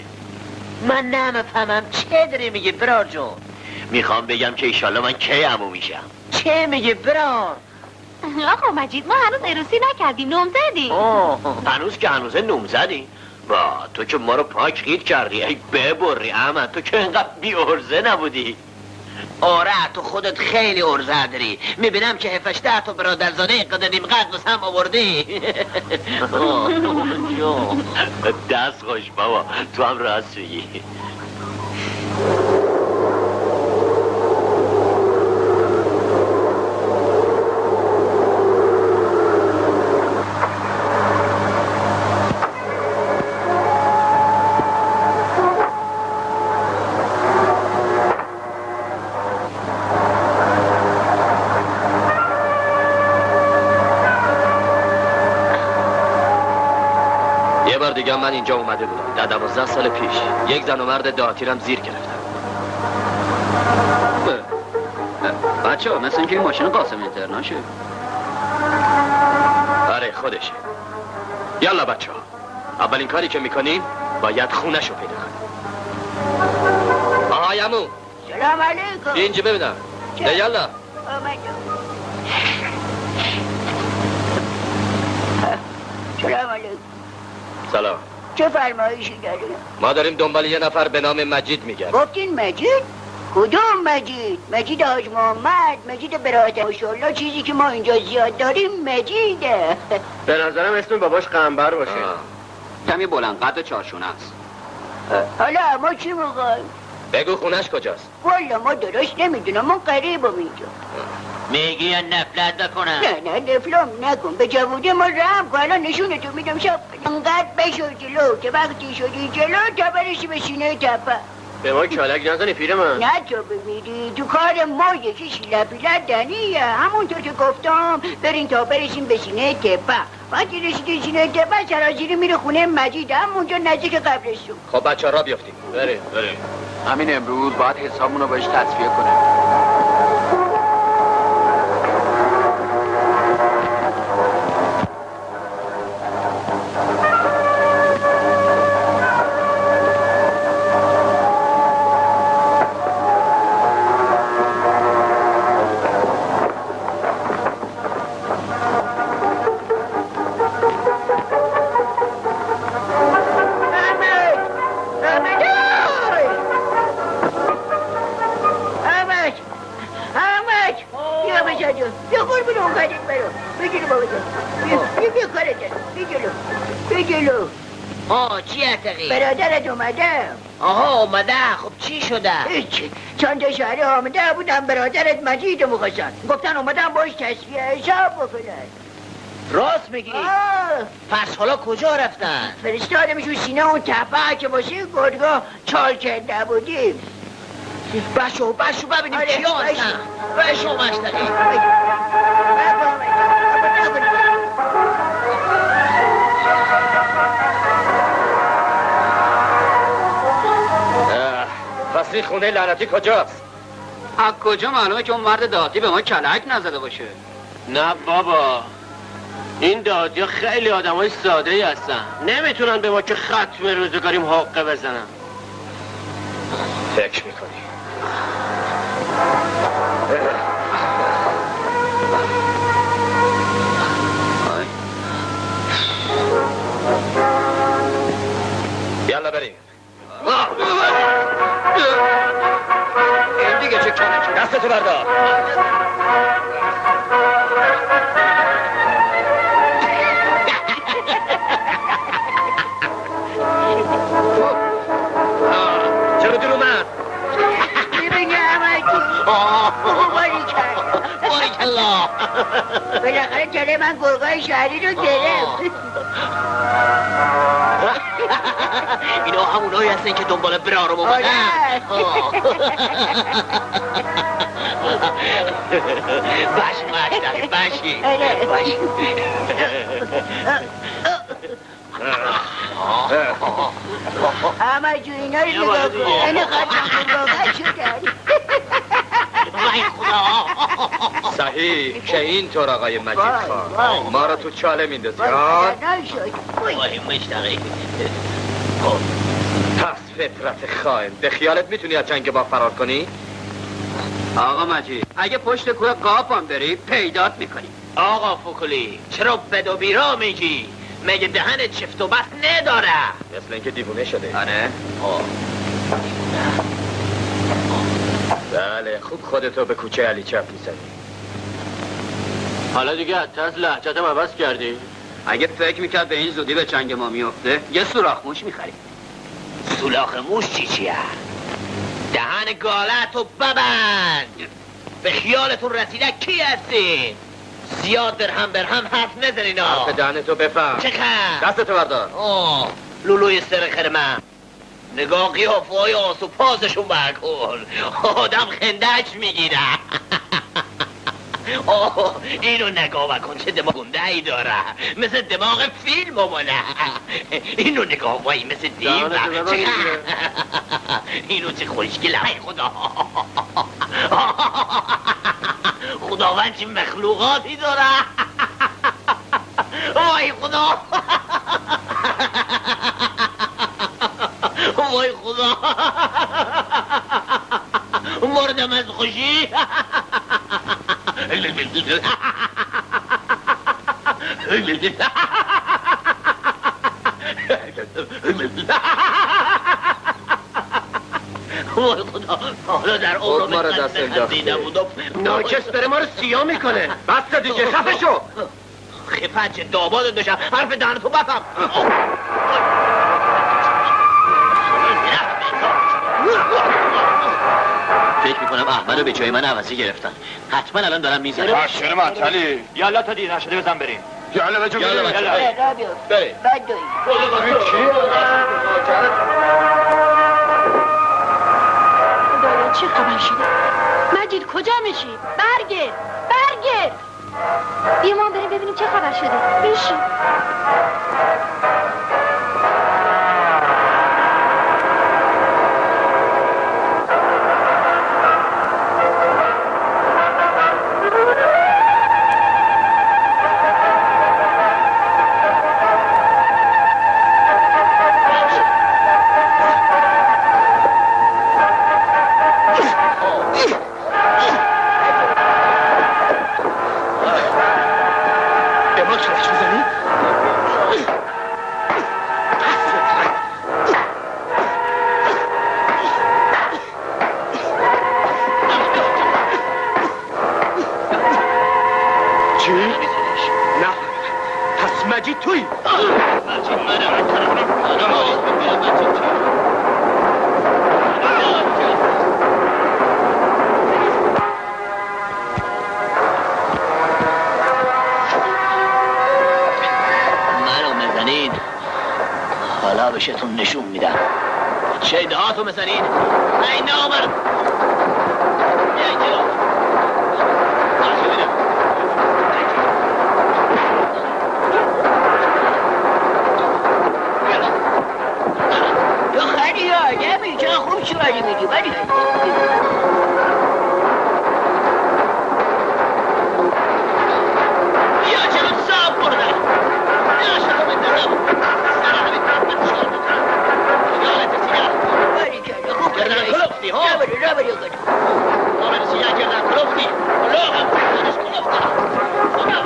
من نمیفهمم چه داری میگی برار جون؟ میخوام بگم که ایشالله من کی عمو میشم. چه میگی برار؟ آقا مجید ما هنوز عروسی نکردیم، نامزدیم. هنوز که هنوزه نامزدی؟ با تو که ما رو پاک خید کردی. ای ببری احمد، تو که اینقدر بی ارزه نبودی. آره تو خودت خیلی ارزه داری. میبینم که 7-8 تا برادرزاده قدریم قد بس هم آوردی. دست خوش بابا، تو هم راست میگی. دیگه من اینجا اومده بودم در 12 سال پیش. یک زن و مرد دهاتیرم زیر گرفتم. بچه ها مثل اینکه این ماشین قاسم انترناشه. آره خودشه. یالا بچه ها اولین کاری که میکنیم باید خونه‌شو پیدا کنیم. آهای عمو سلام علیکم. اینجا ببینم. یالا سلام علیکم. سلام. چه فرمایشی داری؟ ما داریم دنبال یه نفر به نام مجید میگردیم. گفتین مجید؟ کدوم مجید؟ مجید حاج محمد، مجید برادر. ماشاءالله چیزی که ما اینجا زیاد داریم مجیده. به نظرم اسم باباش قنبر باشه. کمی بلند قد و چارشونه است. حالا ما چی میخوایم؟ بگو خونش کجاست؟ والا ما درست نمیدونم، ما قریبم اینجا. میگی یا نفلت نکنم؟ نه نفلم نکن، به جووده ما رحم کن. الان نشونتو میدم شب انقدر بشو جلو که وقتی شدی جلو تا برسی به سینه تپه. به ما کلک نزنی پیر من. نه تو بمیری تو کار ما یکیش لپیلت دنیه. همونطور که گفتم برین تا برسیم به سینه تپه. وقتی رسیدی سینه تپه سرازیری میره خونه مجید، همونجا نزدیک قبرستون. خب بچه را بیافتیم. بریم. همین امروز باید حسابمون رو باش تصفیه کنیم. مادر جان بیا قربون اومدید برو بجلو بابا جان بیا کارت دارم بجلو چی اتقی؟ برادرت اومده آها اومده. خب چی شده؟ هیچی چند تا شهری آمده بودم برادرت مجید رو میخواستن گفتن اومدن باش تصفیه حساب بکنن. راست میگی؟ پس حالا کجا رفتن؟ فرستادمشون سینه اون تپه که باشه گردگاه چال کرده بودیم. بشو ببینیم کیا هستن. بشو مشتقی. پس این خونه لعنتی کجاست؟ از کجا معلومه که اون مرد دهاتی به ما کلک نزده باشه؟ نه بابا، این دهاتی ها خیلی آدم های ساده ای هستن، نمیتونن به ما که ختم روزگاریم حقه بزنن. فکر میکنی یالا بریم. این دیگه چه کلکی؟ دستتو بردار. چرا دور اومد؟ ببینی احمدی باریکالله بالاخره جلوی من گرگای شهری رو گرفت. اینا همونایی هستن که دنبال برارم اومدن. باش مشتقی باشی. احمد جو اینا رو نگاه کن اینو ختم گرگای شدن. وای خدا. صحیح که اینطور آقای مجید خان ما رو تو چاله میندازی. وای مشتقی. پس فطرت خائن به خیالت میتونی از جنگ با فرار کنی؟ آقا مجید اگه پشت کوه قاپ هم بری پیدات میکنی. آقا فکلی چرا بد و بیرا میگی؟ مگه دهنت چفت و بست نداره؟ مثل اینکه دیوونه شده. آره؟ بله خوب خودتو به کوچه علی چپ میزنی. حالا دیگه حتی از لهجتم عوض کردی؟ اگه فکر میکرد به این زودی به چنگ ما میفته یه سوراخ موش میخریم. سولاخ موش چیه؟ دهن گالتو ببند. به خیالتون رسیده کی هستی؟ زیاد برهم حرف نزنینا. حرف دهنتو بفهم. چه خم؟ دستتو بردار. لولوی سر خرمه نگاه قیافه های آسو پازشون برکن. آدم خندهش میگیره. اینو نگاه بکن چه دماغ گنده ای داره، مثل دماغ فیلم مونه. اینو نگاه بایی مثل دیو. اینو چه خوشگله. ای خدا خداوند چه مخلوقاتی داره. وای خدا وای خدا مردم از خوشی. وای خدا حالا در عمرم ما رو دست انداختی. ناکس داره ما رو سیاه میکنه. بس دیگه خفه شو. خفت چه داباد داشتم حرف دهنتو بفهم. فکر میکنم احمد رو به جای من عوضی گرفتن. حتما الان دارم میزنم. باشر معطلی. یالا تا دیر نشده بزن بریم. یالا بجو بریم. بریم. خدایا چه خبر شده؟ مجید کجا میشی؟ برگرد بیا ما بریم ببینیم چه خبر شده. بشین. توی مجید منو بزنین حالا بهشتون نشون میدم شیده هاتو بزنین این نامر خوب شمالی میدی ولی یا چرا صاحب بردن یا شما بندرم سر همین طرف من شما بکنم یالت سیاه باری کرده خوب کردن کلوفتی ها رابری کنم آمد سیاه کردن کلوفتی کلوفم کردنش کلوفتی خدا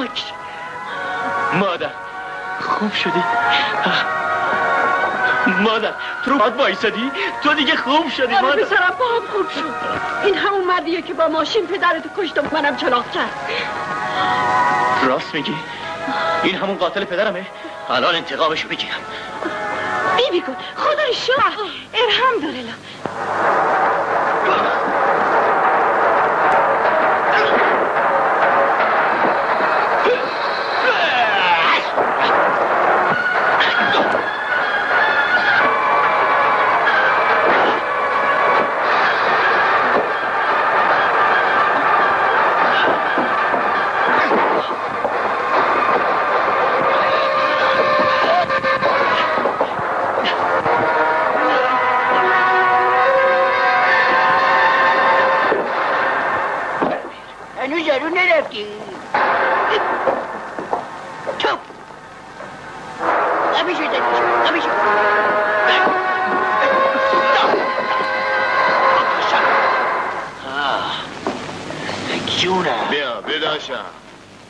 بچه خوب شدی مادر تو رو باید بایستدی تو دیگه خوب شدی مادر پسرم با هم خوب شد این همون مردیه که با ماشین پدرتو کشت و منم چلاق کرد راست میگی این همون قاتل پدرمه الان انتقامشو بگیرم بیبی کن خدا رو شکر الحمدلله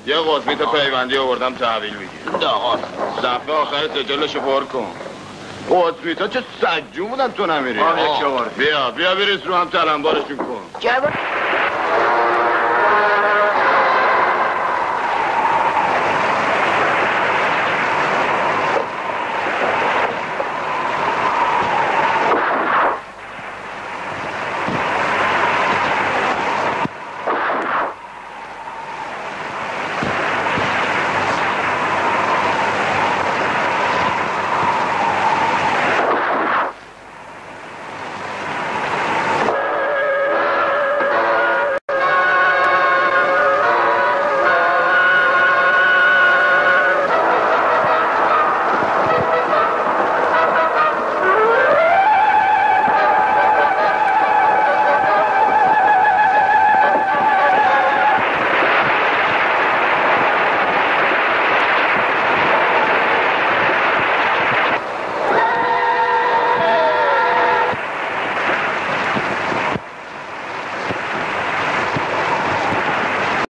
یه قطبی تو پیوندی آوردم تحویل بگیر دفعه آخر سجلشو پر کن قطبی تو چه سجون بودن تو نمیری بیا بریز رو هم تلنبارشون کن